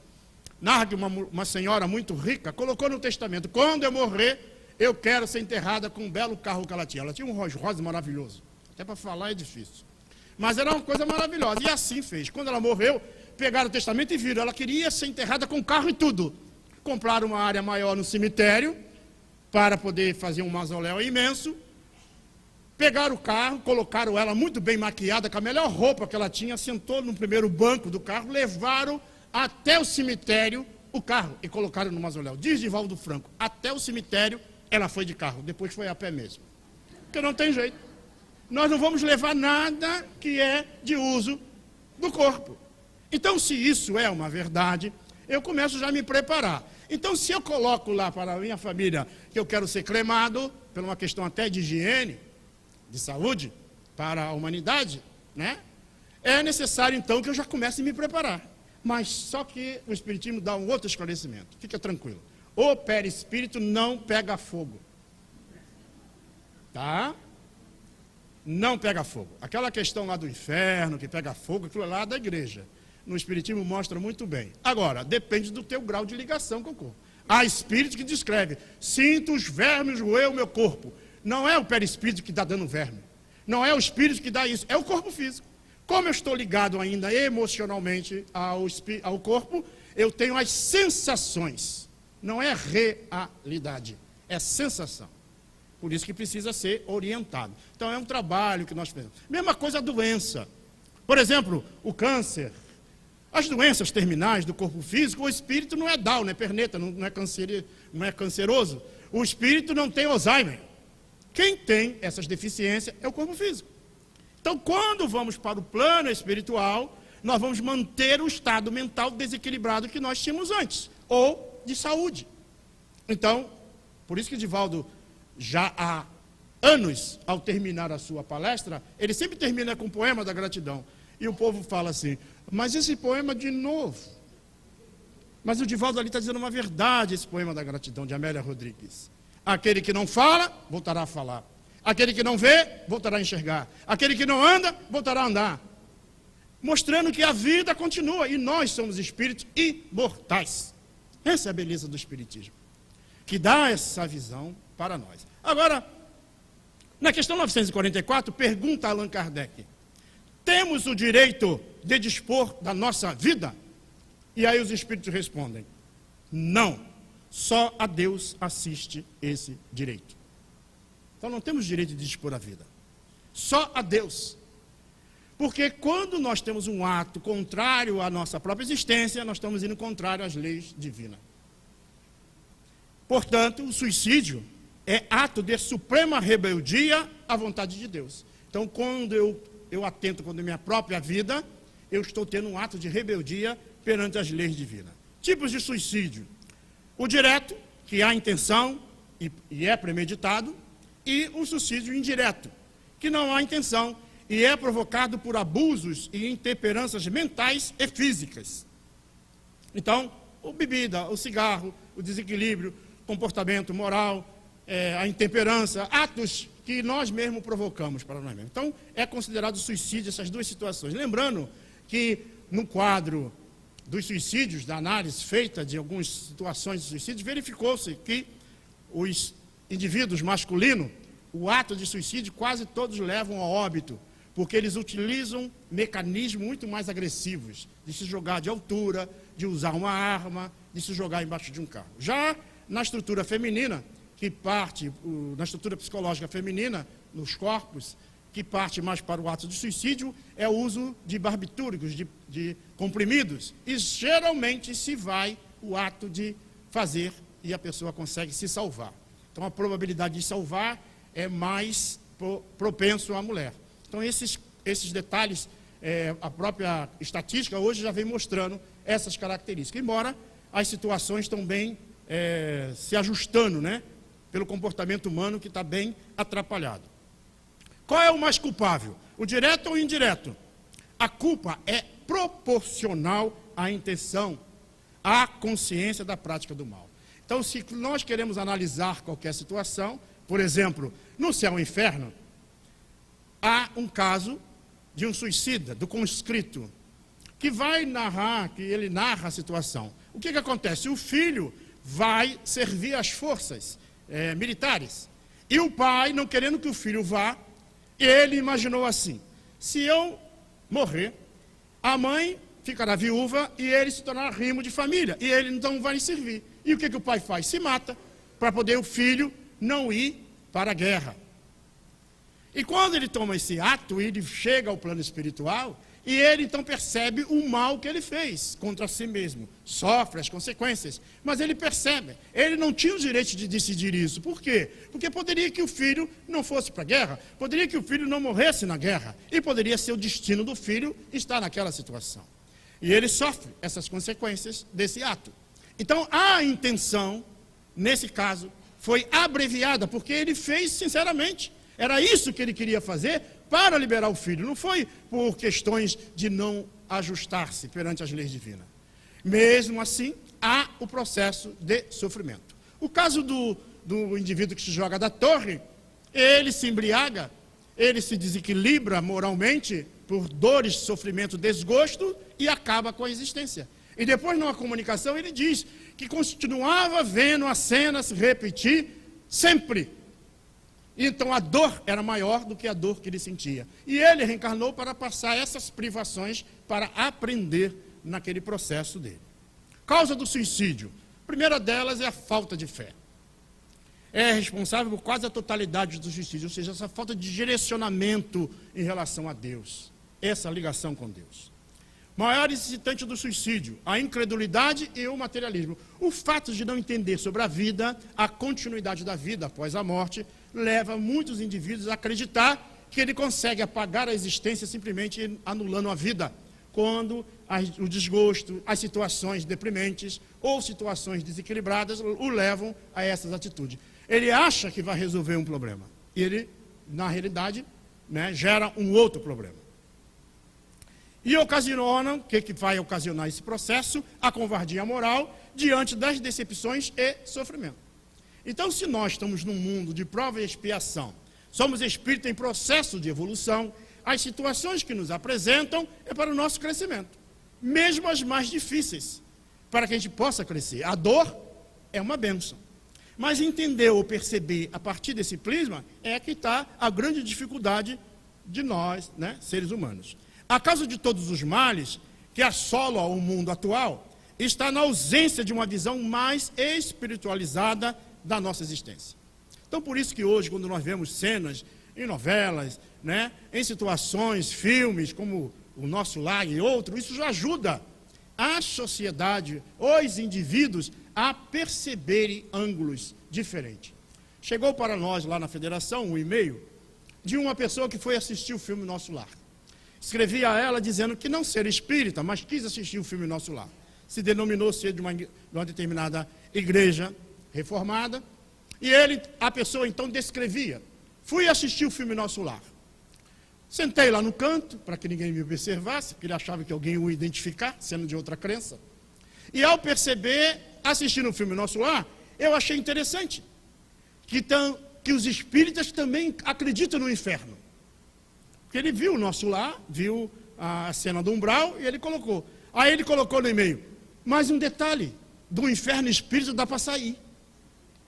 narra que uma senhora muito rica colocou no testamento: quando eu morrer, eu quero ser enterrada com um belo carro que ela tinha. Ela tinha um Rolls Royce maravilhoso. Até para falar é difícil. Mas era uma coisa maravilhosa. E assim fez. Quando ela morreu, pegaram o testamento e viram. Ela queria ser enterrada com carro e tudo. Compraram uma área maior no cemitério para poder fazer um mausoléu imenso. Pegaram o carro, colocaram ela muito bem maquiada, com a melhor roupa que ela tinha, sentou no primeiro banco do carro, levaram até o cemitério o carro e colocaram no mausoléu. Diz Divaldo Franco, até o cemitério ela foi de carro, depois foi a pé mesmo. Porque não tem jeito. Nós não vamos levar nada que é de uso do corpo. Então, se isso é uma verdade, eu começo já a me preparar. Então, se eu coloco lá para a minha família que eu quero ser cremado, por uma questão até de higiene, de saúde, para a humanidade, né? É necessário, então, que eu já comece a me preparar. Mas só que o Espiritismo dá um outro esclarecimento. Fica tranquilo. O perispírito não pega fogo. Tá? Não pega fogo. Aquela questão lá do inferno, que pega fogo, aquilo lá é da igreja. No Espiritismo mostra muito bem. Agora, depende do teu grau de ligação com o corpo. Há espírito que descreve: sinto os vermes roer o meu corpo. Não é o perispírito que está dando verme. Não é o espírito que dá isso. É o corpo físico. Como eu estou ligado ainda emocionalmente ao corpo, eu tenho as sensações. Não é realidade. É sensação. Por isso que precisa ser orientado. Então é um trabalho que nós fazemos. Mesma coisa a doença. Por exemplo, o câncer. As doenças terminais do corpo físico, o espírito não é Down, não é perneta, não é canceroso. O espírito não tem Alzheimer. Quem tem essas deficiências é o corpo físico. Então, quando vamos para o plano espiritual, nós vamos manter o estado mental desequilibrado que nós tínhamos antes, ou de saúde. Então, por isso que Divaldo, já há anos, ao terminar a sua palestra, ele sempre termina com o poema da gratidão. E o povo fala assim: mas esse poema de novo. Mas o Divaldo ali está dizendo uma verdade, esse poema da gratidão, de Amélia Rodrigues. Aquele que não fala, voltará a falar. Aquele que não vê, voltará a enxergar. Aquele que não anda, voltará a andar. Mostrando que a vida continua e nós somos espíritos imortais. Essa é a beleza do Espiritismo, que dá essa visão para nós. Agora, na questão 944, pergunta Allan Kardec: temos o direito de dispor da nossa vida? E aí os espíritos respondem: não. Só a Deus assiste esse direito. Então não temos direito de dispor a vida. Só a Deus. Porque quando nós temos um ato contrário à nossa própria existência, nós estamos indo contrário às leis divinas. Portanto, o suicídio é ato de suprema rebeldia à vontade de Deus. Então, quando eu atento contra a minha própria vida, eu estou tendo um ato de rebeldia perante as leis divinas. Tipos de suicídio: o direto, que há intenção e é premeditado, e o suicídio indireto, que não há intenção e é provocado por abusos e intemperanças mentais e físicas. Então, a bebida, o cigarro, o desequilíbrio, comportamento moral, a intemperança, atos que nós mesmos provocamos para nós mesmos. Então, é considerado suicídio essas duas situações. Lembrando que no quadro dos suicídios, da análise feita de algumas situações de suicídio, verificou-se que os indivíduos masculinos, o ato de suicídio, quase todos levam ao óbito, porque eles utilizam mecanismos muito mais agressivos, de se jogar de altura, de usar uma arma, de se jogar embaixo de um carro. Já na estrutura feminina, na estrutura psicológica feminina, nos corpos, que parte mais para o ato de suicídio, é o uso de barbitúricos, de comprimidos, e geralmente se vai o ato de fazer e a pessoa consegue se salvar. Então a probabilidade de salvar é mais propenso à mulher. Então esses detalhes, a própria estatística hoje já vem mostrando essas características, embora as situações estão bem se ajustando, né? Pelo comportamento humano que está bem atrapalhado. Qual é o mais culpável? O direto ou o indireto? A culpa é proporcional à intenção, à consciência da prática do mal. Então, se nós queremos analisar qualquer situação, por exemplo, no céu e inferno, há um caso de um suicida, do conscrito, que vai narrar, que ele narra a situação. O que acontece? O filho vai servir às forças militares. E o pai, não querendo que o filho vá, ele imaginou assim: se eu morrer, a mãe ficará viúva e ele se tornará rimo de família. E ele então vai servir. E o que o pai faz? Se mata, para poder o filho não ir para a guerra. E quando ele toma esse ato, ele chega ao plano espiritual, e ele então percebe o mal que ele fez contra si mesmo. Sofre as consequências, mas ele percebe. Ele não tinha o direito de decidir isso. Por quê? Porque poderia que o filho não fosse para a guerra, poderia que o filho não morresse na guerra, e poderia ser o destino do filho estar naquela situação. E ele sofre essas consequências desse ato. Então, a intenção, nesse caso, foi abreviada, porque ele fez sinceramente. Era isso que ele queria fazer para liberar o filho. Não foi por questões de não ajustar-se perante as leis divinas. Mesmo assim, há o processo de sofrimento. O caso do indivíduo que se joga da torre, ele se embriaga, ele se desequilibra moralmente por dores, sofrimento, desgosto e acaba com a existência. E depois, numa comunicação, ele diz que continuava vendo a cena se repetir sempre. Então a dor era maior do que a dor que ele sentia. E ele reencarnou para passar essas privações, para aprender naquele processo dele. Causa do suicídio. A primeira delas é a falta de fé. É responsável por quase a totalidade do suicídio, ou seja, essa falta de direcionamento em relação a Deus. Essa ligação com Deus. Maior incitante do suicídio, a incredulidade e o materialismo. O fato de não entender sobre a vida, a continuidade da vida após a morte, leva muitos indivíduos a acreditar que ele consegue apagar a existência simplesmente anulando a vida, quando o desgosto, as situações deprimentes ou situações desequilibradas o levam a essas atitudes. Ele acha que vai resolver um problema, e ele, na realidade, gera um outro problema. E ocasiona, o que vai ocasionar esse processo? A covardia moral diante das decepções e sofrimento. Então, se nós estamos num mundo de prova e expiação, somos espíritos em processo de evolução, as situações que nos apresentam é para o nosso crescimento, mesmo as mais difíceis, para que a gente possa crescer. A dor é uma bênção, mas entender ou perceber a partir desse prisma é que está a grande dificuldade de nós, seres humanos. A causa de todos os males que assolam o mundo atual está na ausência de uma visão mais espiritualizada da nossa existência. Então, por isso que hoje, quando nós vemos cenas em novelas, em situações, filmes, como O Nosso Lar e outros, isso já ajuda a sociedade, os indivíduos, a perceberem ângulos diferentes. Chegou para nós, lá na Federação, um e-mail de uma pessoa que foi assistir o filme Nosso Lar. Escrevi a ela dizendo que não ser espírita, mas quis assistir o filme Nosso Lar. Se denominou ser de uma determinada igreja reformada, e a pessoa então descrevia: fui assistir o filme Nosso Lar. Sentei lá no canto, para que ninguém me observasse, porque ele achava que alguém o identificar, sendo de outra crença. E ao perceber, assistindo o filme Nosso Lar, eu achei interessante que os espíritas também acreditam no inferno. Porque ele viu o Nosso Lar, viu a cena do umbral, e ele colocou. Aí ele colocou no e-mail: mais um detalhe, do inferno espírita dá para sair.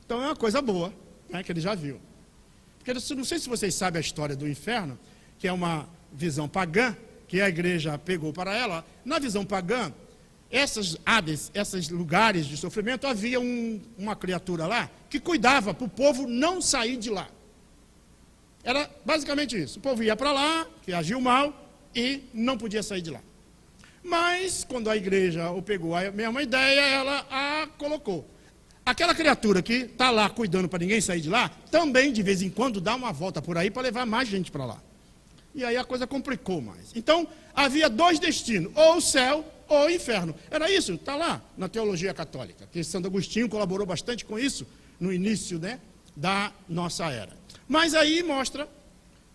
Então é uma coisa boa, que ele já viu. Porque não sei se vocês sabem a história do inferno, que é uma visão pagã, que a igreja pegou para ela. Na visão pagã, esses lugares de sofrimento, havia uma criatura lá que cuidava para o povo não sair de lá. Era basicamente isso. O povo ia para lá, que agiu mal, e não podia sair de lá. Mas, quando a igreja pegou a mesma ideia, ela a colocou. Aquela criatura que está lá cuidando para ninguém sair de lá, também, de vez em quando, dá uma volta por aí para levar mais gente para lá. E aí a coisa complicou mais. Então, havia dois destinos, ou o céu ou inferno. Era isso, está lá na teologia católica, que Santo Agostinho colaborou bastante com isso no início, né, da nossa era. Mas aí mostra,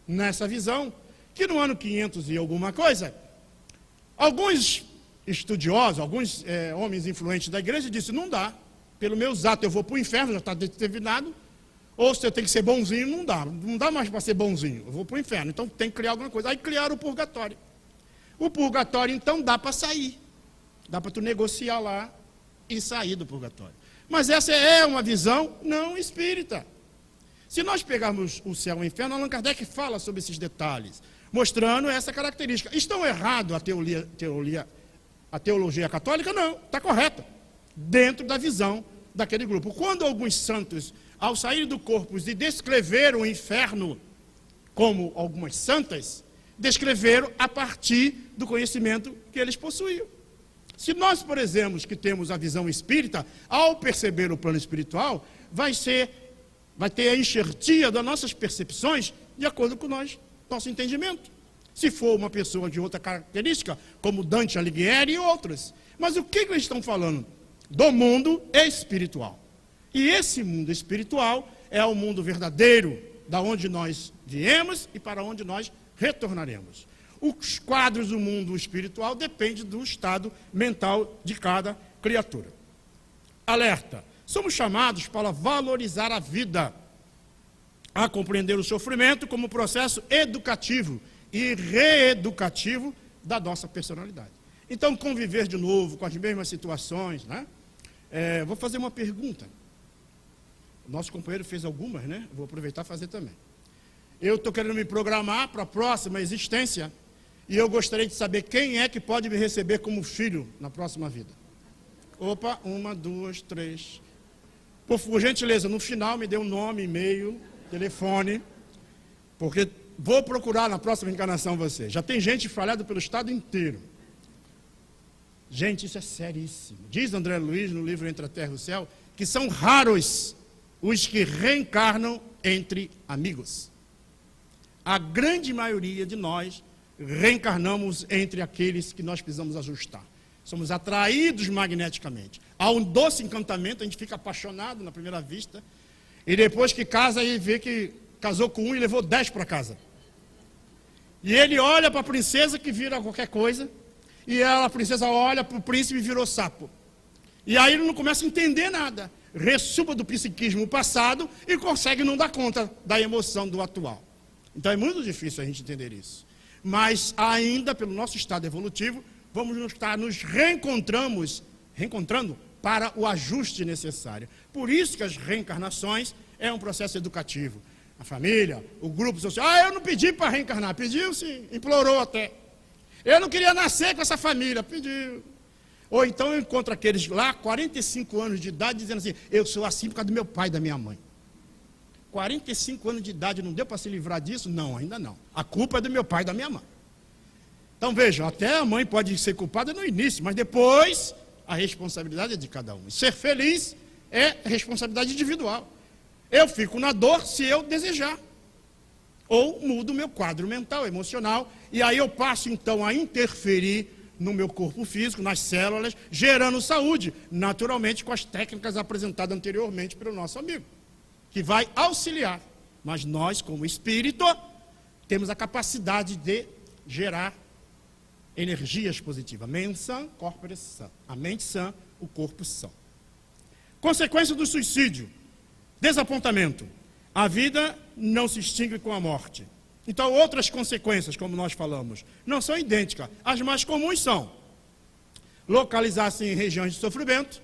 nessa visão, que no ano 500 e alguma coisa, alguns estudiosos, alguns homens influentes da igreja disseram, não dá, pelo meus atos eu vou para o inferno, já está determinado, ou se eu tenho que ser bonzinho, não dá mais para ser bonzinho, eu vou para o inferno, então tem que criar alguma coisa. Aí criaram o purgatório. O purgatório, então, dá para sair, dá para tu negociar lá e sair do purgatório. Mas essa é uma visão não espírita. Se nós pegarmos o céu e o inferno, Allan Kardec fala sobre esses detalhes, mostrando essa característica. Estão errado a teologia católica? Não, está correta, dentro da visão daquele grupo. Quando alguns santos, ao sair do corpo e descreveram o inferno como algumas santas, descreveram a partir do conhecimento que eles possuíam. Se nós, por exemplo, que temos a visão espírita, ao perceber o plano espiritual, vai ter a enxertia das nossas percepções de acordo com nosso entendimento. Se for uma pessoa de outra característica, como Dante Alighieri e outras. Mas o que eles estão falando? Do mundo espiritual. E esse mundo espiritual é o mundo verdadeiro, da onde nós viemos e para onde nós retornaremos. Os quadros do mundo espiritual dependem do estado mental de cada criatura. Alerta: somos chamados para valorizar a vida, a compreender o sofrimento como processo educativo e reeducativo da nossa personalidade. Então, conviver de novo com as mesmas situações, né? Vou fazer uma pergunta. Nosso companheiro fez algumas, né? Vou aproveitar e fazer também. Eu estou querendo me programar para a próxima existência e eu gostaria de saber quem é que pode me receber como filho na próxima vida. Opa, 1, 2, 3. Por gentileza, no final me dê um nome, e-mail, telefone, porque vou procurar na próxima encarnação você. Já tem gente falhada pelo estado inteiro. Gente, isso é seríssimo. Diz André Luiz no livro Entre a Terra e o Céu que são raros os que reencarnam entre amigos. A grande maioria de nós reencarnamos entre aqueles que nós precisamos ajustar. Somos atraídos magneticamente. Há um doce encantamento, a gente fica apaixonado na primeira vista, e depois que casa, aí vê que casou com um e levou 10 para casa. E ele olha para a princesa que vira qualquer coisa, e a princesa olha para o príncipe e virou sapo. E aí ele não começa a entender nada. Ressuba do psiquismo passado e consegue não dar conta da emoção do atual. Então é muito difícil a gente entender isso. Mas ainda, pelo nosso estado evolutivo, vamos nos reencontrando para o ajuste necessário. Por isso que as reencarnações é um processo educativo. A família, o grupo social. Eu não pedi para reencarnar. Pediu sim, implorou até. Eu não queria nascer com essa família. Pediu. Ou então eu encontro aqueles lá, 45 anos de idade, dizendo assim, eu sou assim por causa do meu pai e da minha mãe. 45 anos de idade, não deu para se livrar disso? Não, ainda não. A culpa é do meu pai e da minha mãe. Então vejam, até a mãe pode ser culpada no início, mas depois a responsabilidade é de cada um. Ser feliz é responsabilidade individual. Eu fico na dor se eu desejar. Ou mudo o meu quadro mental, emocional, e aí eu passo então a interferir no meu corpo físico, nas células, gerando saúde, naturalmente com as técnicas apresentadas anteriormente pelo nosso amigo, que vai auxiliar. Mas nós, como espírito, temos a capacidade de gerar energias positivas. Mens sã, corpore sã. A mente sã, o corpo sã. Consequência do suicídio: desapontamento. A vida não se extingue com a morte. Então, outras consequências, como nós falamos, não são idênticas. As mais comuns são localizar-se em regiões de sofrimento,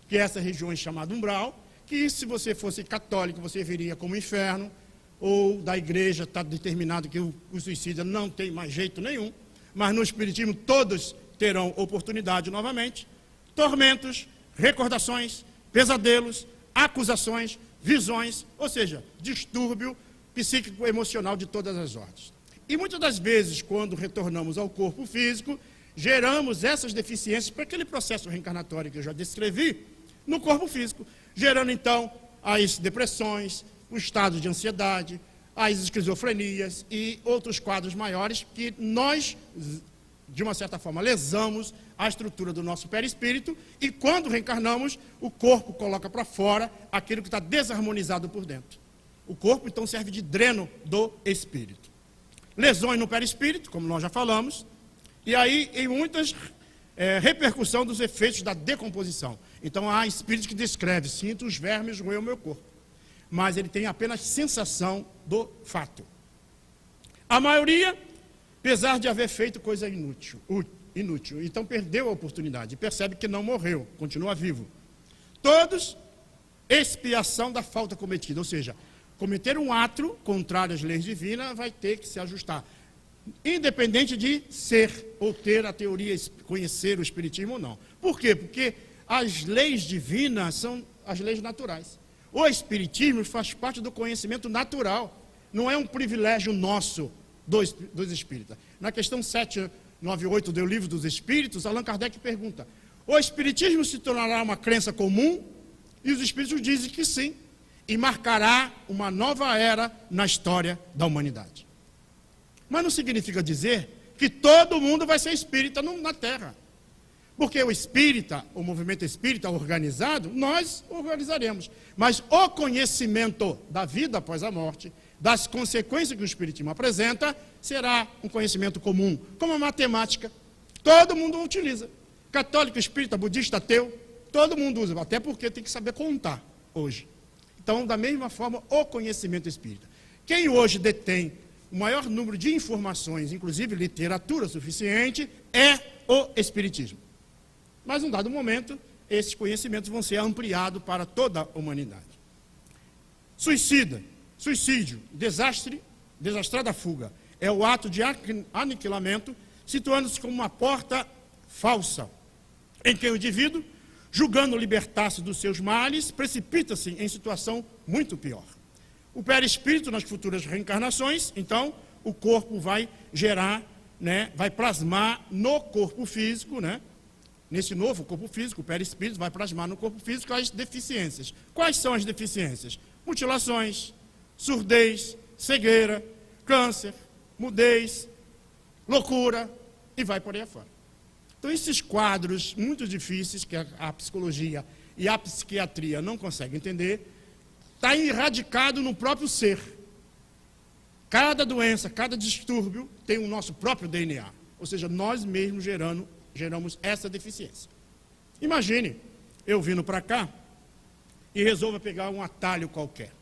que essas regiões chamadas umbral, que se você fosse católico, você veria como inferno, ou da igreja está determinado que o suicídio não tem mais jeito nenhum, mas no espiritismo todos terão oportunidade novamente. Tormentos, recordações, pesadelos, acusações, visões, ou seja, distúrbio psíquico emocional de todas as ordens. E muitas das vezes, quando retornamos ao corpo físico, geramos essas deficiências para aquele processo reencarnatório que eu já descrevi no corpo físico, gerando então as depressões, o estado de ansiedade, as esquizofrenias e outros quadros maiores que nós de uma certa forma, lesamos a estrutura do nosso perispírito e, quando reencarnamos, o corpo coloca para fora aquilo que está desarmonizado por dentro. O corpo, então, serve de dreno do espírito. Lesões no perispírito, como nós já falamos, e aí, em muitas repercussão dos efeitos da decomposição. Então, há espíritos que descrevem, sinto os vermes roer o meu corpo, mas ele tem apenas sensação do fato. A maioria, apesar de haver feito coisa inútil, então perdeu a oportunidade, percebe que não morreu, continua vivo. Todos, expiação da falta cometida, ou seja, cometer um ato contrário às leis divinas vai ter que se ajustar, independente de ser ou ter a teoria, conhecer o espiritismo ou não. Por quê? Porque as leis divinas são as leis naturais. O espiritismo faz parte do conhecimento natural, não é um privilégio nosso dos espíritas. Na questão 798 do Livro dos Espíritos, Allan Kardec pergunta: o espiritismo se tornará uma crença comum? E os espíritos dizem que sim, e marcará uma nova era na história da humanidade. Mas não significa dizer que todo mundo vai ser espírita na Terra. Porque o espírita, o movimento espírita organizado, nós organizaremos. Mas o conhecimento da vida após a morte, das consequências que o espiritismo apresenta, será um conhecimento comum, como a matemática. Todo mundo utiliza. Católico, espírita, budista, ateu, todo mundo usa, até porque tem que saber contar hoje. Então, da mesma forma, o conhecimento espírita. Quem hoje detém o maior número de informações, inclusive literatura suficiente, é o espiritismo. Mas, em um dado momento, esses conhecimentos vão ser ampliados para toda a humanidade. Suicídio, desastrada fuga, é o ato de aniquilamento, situando-se como uma porta falsa, em que o indivíduo, julgando libertar-se dos seus males, precipita-se em situação muito pior. O perispírito, nas futuras reencarnações, então, o corpo vai gerar, vai plasmar no corpo físico, nesse novo corpo físico, o perispírito vai plasmar no corpo físico as deficiências. Quais são as deficiências? Mutilações, surdez, cegueira, câncer, mudez, loucura, e vai por aí afora. Então, esses quadros muito difíceis, que a psicologia e a psiquiatria não conseguem entender, está erradicado no próprio ser. Cada doença, cada distúrbio tem o nosso próprio DNA. Ou seja, nós mesmos geramos essa deficiência. Imagine, eu vindo para cá e resolvo pegar um atalho qualquer.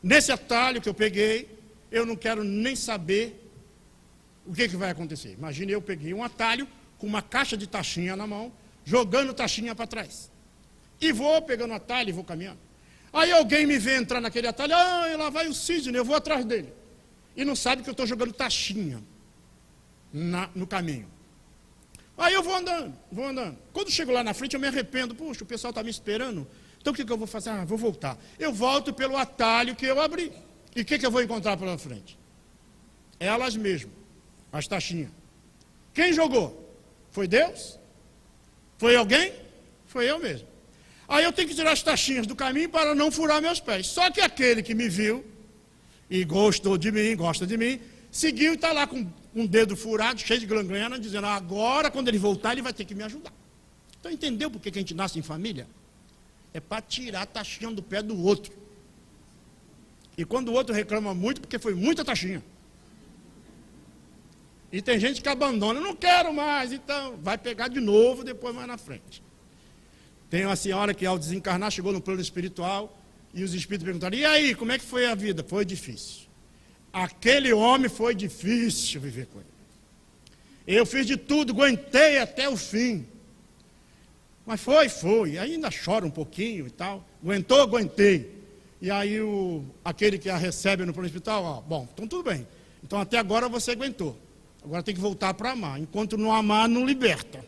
Nesse atalho que eu peguei, eu não quero nem saber o que vai acontecer. Imagine, eu peguei um atalho com uma caixa de taxinha na mão, jogando taxinha para trás. E vou pegando o atalho e vou caminhando. Aí alguém me vê entrar naquele atalho, lá vai o Sidney, eu vou atrás dele. E não sabe que eu estou jogando taxinha no caminho. Aí eu vou andando. Quando chego lá na frente, eu me arrependo. Puxa, o pessoal está me esperando. Então o que eu vou fazer? Vou voltar. Eu volto pelo atalho que eu abri. E o que eu vou encontrar pela frente? Elas mesmas, as taxinhas. Quem jogou? Foi Deus? Foi alguém? Foi eu mesmo. Aí eu tenho que tirar as taxinhas do caminho para não furar meus pés. Só que aquele que me viu e gosta de mim, seguiu e está lá com um dedo furado, cheio de gangrena, dizendo: agora, quando ele voltar, ele vai ter que me ajudar. Então, entendeu por que a gente nasce em família? É para tirar a taxinha do pé do outro. E quando o outro reclama muito, porque foi muita taxinha. E tem gente que abandona, não quero mais, então vai pegar de novo, depois mais na frente. Tem uma senhora que, ao desencarnar, chegou no plano espiritual e os espíritos perguntaram: e aí, como é que foi a vida? Foi difícil. Aquele homem foi difícil viver com ele. Eu fiz de tudo, aguentei até o fim. Mas foi. Ainda chora um pouquinho e tal. Aguentei. E aí aquele que a recebe no plano espiritual, bom, então tudo bem. Então até agora você aguentou. Agora tem que voltar para amar. Enquanto não amar, não liberta.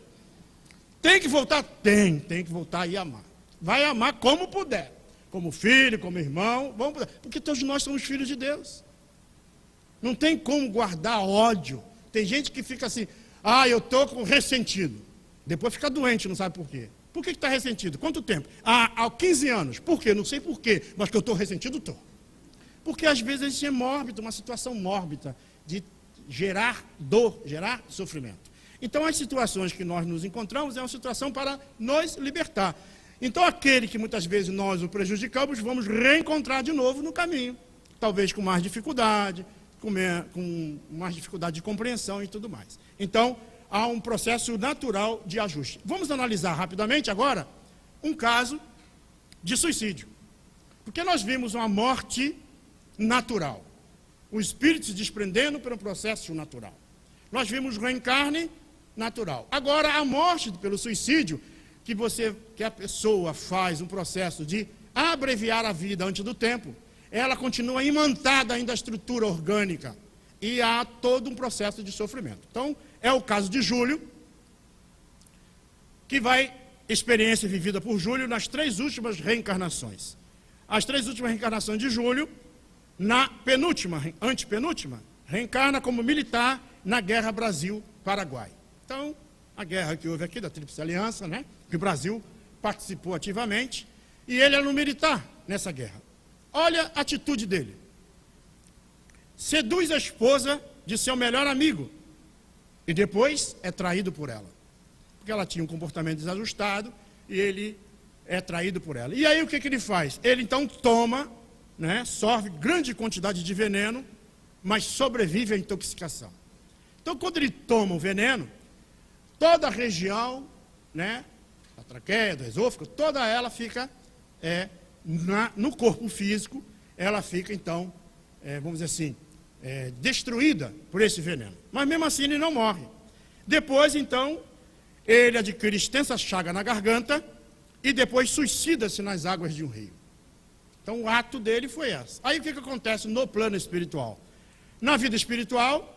Tem que voltar? Tem que voltar e amar. Vai amar como puder. Como filho, como irmão, porque todos nós somos filhos de Deus. Não tem como guardar ódio. Tem gente que fica assim: eu estou ressentido. Depois fica doente, não sabe por quê. Por que está ressentido? Quanto tempo? Há 15 anos. Por quê? Não sei por quê, mas que eu estou ressentido, estou. Porque às vezes a gente é mórbido, uma situação mórbida, de gerar dor, gerar sofrimento. Então, as situações que nós nos encontramos é uma situação para nos libertar. Então, aquele que muitas vezes nós o prejudicamos, vamos reencontrar de novo no caminho. Talvez com mais dificuldade, com mais dificuldade de compreensão e tudo mais. Então, há um processo natural de ajuste. Vamos analisar rapidamente agora um caso de suicídio. Porque nós vimos uma morte natural. O espírito se desprendendo pelo processo natural. Nós vimos reencarne natural. Agora, a morte pelo suicídio, que a pessoa faz um processo de abreviar a vida antes do tempo, ela continua imantada ainda a estrutura orgânica e há todo um processo de sofrimento. Então, é o caso de Júlio, que vai, experiência vivida por Júlio nas 3 últimas reencarnações. As 3 últimas reencarnações de Júlio, na antepenúltima, reencarna como militar na Guerra Brasil-Paraguai. Então, a guerra que houve aqui da Tríplice Aliança, né, que o Brasil participou ativamente, e ele era um militar nessa guerra. Olha a atitude dele. Seduz a esposa de seu melhor amigo e depois é traído por ela. Porque ela tinha um comportamento desajustado e ele é traído por ela. E aí o que ele faz? Ele então toma, né, sorve grande quantidade de veneno, mas sobrevive à intoxicação. Então, quando ele toma o veneno, toda a região, né, da traqueia, do esôfago, toda ela fica no corpo físico, ela fica, então, vamos dizer assim, destruída por esse veneno. Mas, mesmo assim, ele não morre. Depois, então, ele adquire extensa chaga na garganta e depois suicida-se nas águas de um rio. Então, o ato dele foi esse. Aí, o que acontece no plano espiritual? Na vida espiritual,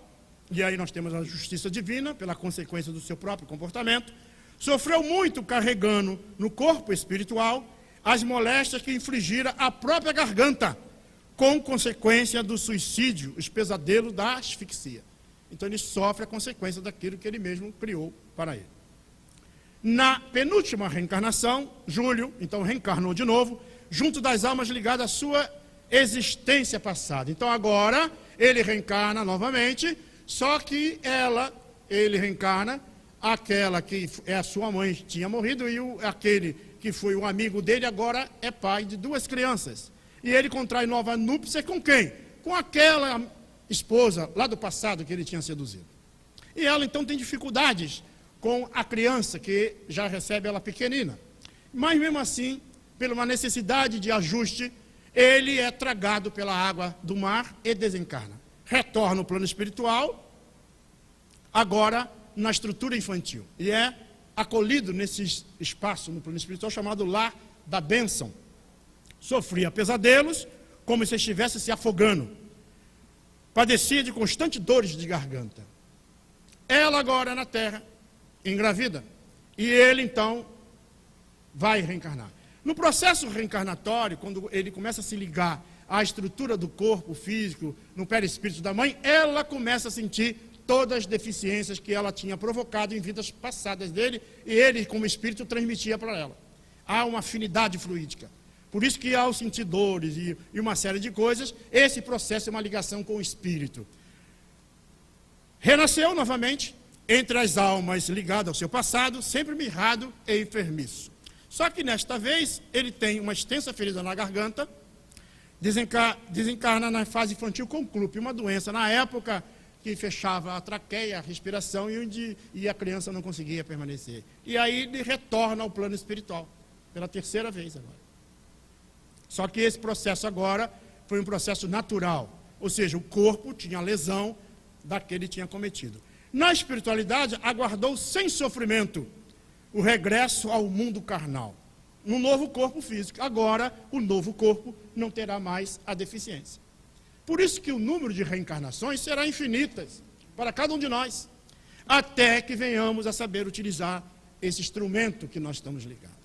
e aí nós temos a justiça divina, pela consequência do seu próprio comportamento, sofreu muito carregando no corpo espiritual as moléstias que infligira a própria garganta, com consequência do suicídio, os pesadelos da asfixia. Então ele sofre a consequência daquilo que ele mesmo criou para ele. Na penúltima reencarnação, Júlio, então, reencarnou de novo, junto das almas ligadas à sua existência passada. Então agora, ele reencarna novamente, só que ele reencarna, aquela que é a sua mãe tinha morrido, e aquele que foi o amigo dele, agora é pai de 2 crianças. E ele contrai nova núpcia com quem? Com aquela esposa lá do passado que ele tinha seduzido. E ela então tem dificuldades com a criança, que já recebe ela pequenina. Mas mesmo assim, por uma necessidade de ajuste, ele é tragado pela água do mar e desencarna. Retorna ao plano espiritual, agora na estrutura infantil. E é acolhido nesse espaço no plano espiritual chamado lar da bênção. Sofria pesadelos, como se estivesse se afogando. Padecia de constantes dores de garganta. Ela agora na terra, engravida. E ele então vai reencarnar. No processo reencarnatório, quando ele começa a se ligar à estrutura do corpo físico, no perispírito da mãe, ela começa a sentir todas as deficiências que ela tinha provocado em vidas passadas dele, e ele, como espírito, transmitia para ela. Há uma afinidade fluídica. Por isso que, ao sentir dores e uma série de coisas, esse processo é uma ligação com o espírito. Renasceu novamente entre as almas ligadas ao seu passado, sempre mirrado e enfermiço. Só que nesta vez ele tem uma extensa ferida na garganta, desencarna na fase infantil com clupe, uma doença na época que fechava a traqueia, a respiração, e a criança não conseguia permanecer. E aí ele retorna ao plano espiritual, pela 3ª vez agora. Só que esse processo agora foi um processo natural, ou seja, o corpo tinha a lesão daquele que tinha cometido. Na espiritualidade, aguardou sem sofrimento o regresso ao mundo carnal, num novo corpo físico. Agora, o novo corpo não terá mais a deficiência. Por isso que o número de reencarnações será infinitas para cada um de nós, até que venhamos a saber utilizar esse instrumento que nós estamos ligados.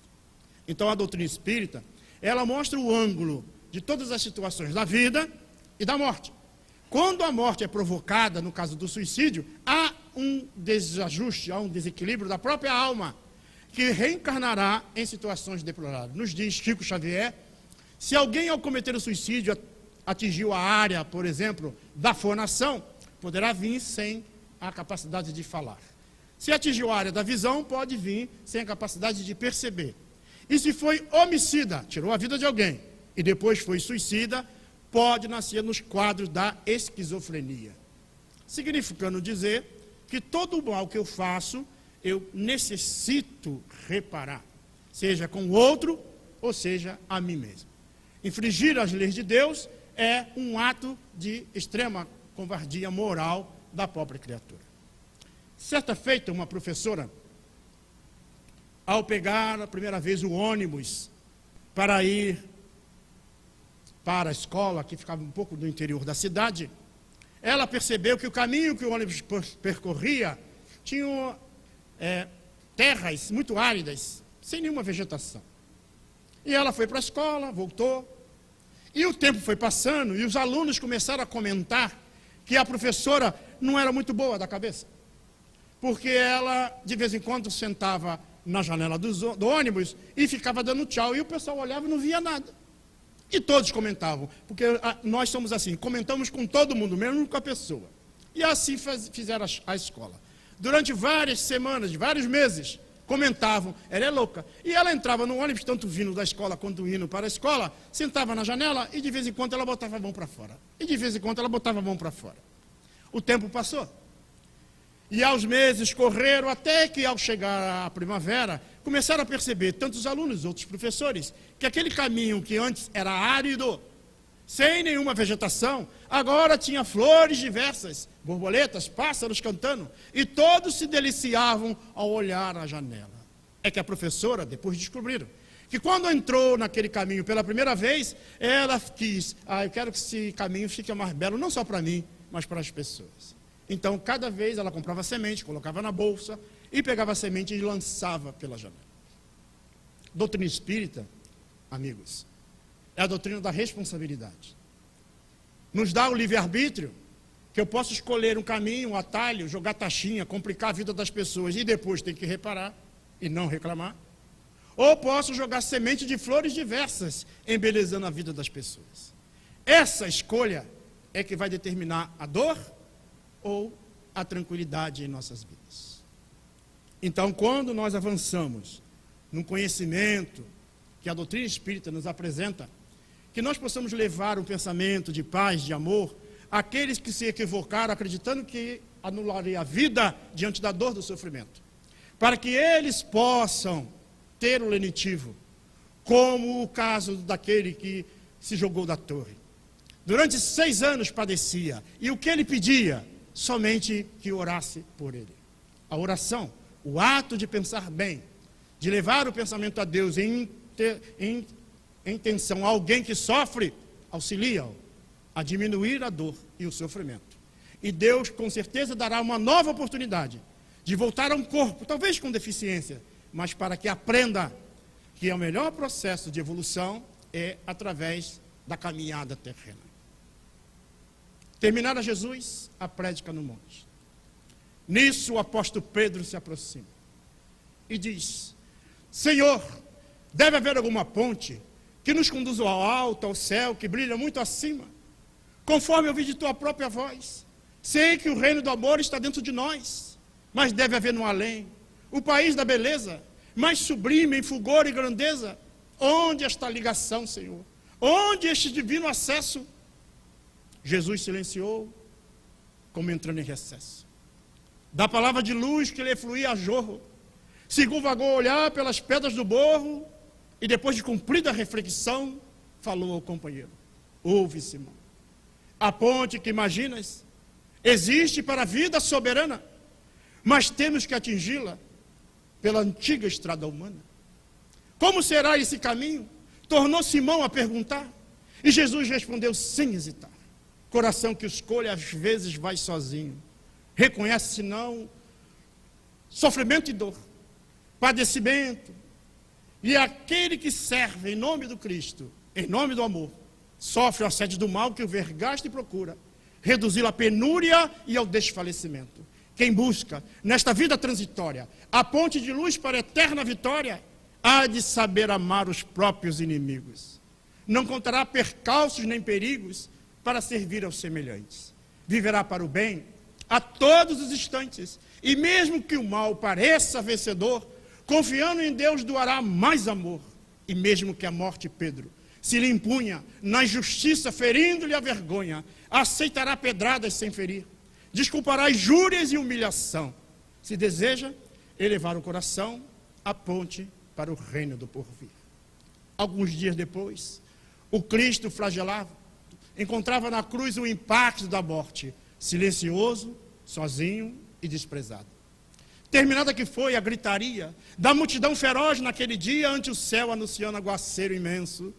Então, a doutrina espírita, ela mostra o ângulo de todas as situações da vida e da morte. Quando a morte é provocada, no caso do suicídio, há um desajuste, há um desequilíbrio da própria alma, que reencarnará em situações deploráveis. Nos diz Chico Xavier, se alguém ao cometer o suicídio atingiu a área, por exemplo, da fonação, poderá vir sem a capacidade de falar. Se atingiu a área da visão, pode vir sem a capacidade de perceber. E se foi homicida, tirou a vida de alguém, e depois foi suicida, pode nascer nos quadros da esquizofrenia. Significando dizer que todo o mal que eu faço, eu necessito reparar, seja com o outro, ou seja, a mim mesmo. Infringir as leis de Deus é um ato de extrema covardia moral da própria criatura. Certa feita, uma professora, ao pegar a primeira vez o ônibus para ir para a escola, que ficava um pouco do interior da cidade, ela percebeu que o caminho que o ônibus percorria tinha terras muito áridas, sem nenhuma vegetação. E ela foi para a escola, voltou, e o tempo foi passando, e os alunos começaram a comentar que a professora não era muito boa da cabeça, porque ela, de vez em quando, sentava na janela do ônibus e ficava dando tchau, e o pessoal olhava e não via nada. E todos comentavam, porque nós somos assim, comentamos com todo mundo, mesmo com a pessoa. E assim fizeram a escola. Durante várias semanas, vários meses, comentavam, ela é louca. E ela entrava no ônibus, tanto vindo da escola quanto indo para a escola, sentava na janela e de vez em quando ela botava a mão para fora. E de vez em quando ela botava a mão para fora. O tempo passou. E aos meses correram até que, ao chegar a primavera, começaram a perceber, tanto os alunos, outros professores, que aquele caminho que antes era árido, sem nenhuma vegetação, agora tinha flores diversas, borboletas, pássaros cantando, e todos se deliciavam ao olhar a janela. É que a professora, depois descobriram, que quando entrou naquele caminho pela primeira vez, ela quis, eu quero que esse caminho fique mais belo, não só para mim, mas para as pessoas. Então, cada vez ela comprava semente, colocava na bolsa e pegava a semente e lançava pela janela. Doutrina espírita, amigos, é a doutrina da responsabilidade. Nos dá o livre-arbítrio, que eu posso escolher um caminho, um atalho, jogar taxinha, complicar a vida das pessoas e depois ter que reparar e não reclamar. Ou posso jogar semente de flores diversas, embelezando a vida das pessoas. Essa escolha é que vai determinar a dor ou a tranquilidade em nossas vidas. Então, quando nós avançamos no conhecimento que a doutrina espírita nos apresenta, que nós possamos levar um pensamento de paz, de amor, àqueles que se equivocaram, acreditando que anularia a vida diante da dor do sofrimento, para que eles possam ter o lenitivo, como o caso daquele que se jogou da torre. Durante 6 anos padecia, e o que ele pedia? Somente que orasse por ele. A oração, o ato de pensar bem, de levar o pensamento a Deus em intenção a alguém que sofre, auxilia-o a diminuir a dor e o sofrimento. E Deus, com certeza, dará uma nova oportunidade de voltar a um corpo, talvez com deficiência, mas para que aprenda que o melhor processo de evolução é através da caminhada terrena. Terminara Jesus a prédica no monte. Nisso o apóstolo Pedro se aproxima e diz: Senhor, deve haver alguma ponte que nos conduza ao alto, ao céu, que brilha muito acima, conforme eu vi de tua própria voz. Sei que o reino do amor está dentro de nós, mas deve haver no além, o país da beleza, mais sublime em fulgor e grandeza. Onde esta ligação, Senhor? Onde este divino acesso? Jesus silenciou, como entrando em recesso. Da palavra de luz que lhe fluía a jorro, se curvagou a olhar pelas pedras do morro, e depois de cumprida a reflexão, falou ao companheiro: ouve, Simão, a ponte que imaginas existe para a vida soberana, mas temos que atingi-la pela antiga estrada humana. Como será esse caminho? Tornou Simão a perguntar, e Jesus respondeu sem hesitar: coração que escolhe às vezes vai sozinho, reconhece senão sofrimento e dor, padecimento, e aquele que serve em nome do Cristo, em nome do amor, sofre o assédio do mal que o vergasta e procura reduzi-lo à penúria e ao desfalecimento. Quem busca nesta vida transitória a ponte de luz para a eterna vitória, há de saber amar os próprios inimigos, não contará percalços nem perigos para servir aos semelhantes, viverá para o bem, a todos os instantes, e mesmo que o mal pareça vencedor, confiando em Deus doará mais amor, e mesmo que a morte, Pedro, se lhe impunha na injustiça, ferindo-lhe a vergonha, aceitará pedradas sem ferir, desculpará injúrias e humilhação, se deseja elevar o coração, aponte para o reino do porvir. Alguns dias depois, o Cristo flagelado encontrava na cruz o impacto da morte, silencioso, sozinho e desprezado. Terminada que foi a gritaria da multidão feroz naquele dia, ante o céu anunciando aguaceiro imenso,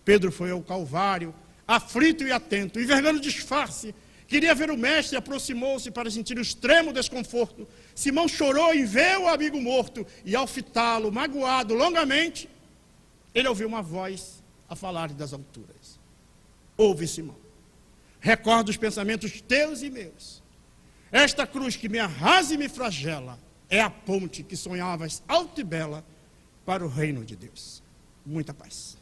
Pedro foi ao Calvário, aflito e atento, envergando disfarce, queria ver o mestre, aproximou-se para sentir o extremo desconforto. Simão chorou em ver o amigo morto, e ao fitá-lo, magoado longamente, ele ouviu uma voz a falar-lhe das alturas. Ouve, Simão, recorda os pensamentos teus e meus. Esta cruz que me arrasa e me flagela é a ponte que sonhavas alta e bela para o reino de Deus. Muita paz.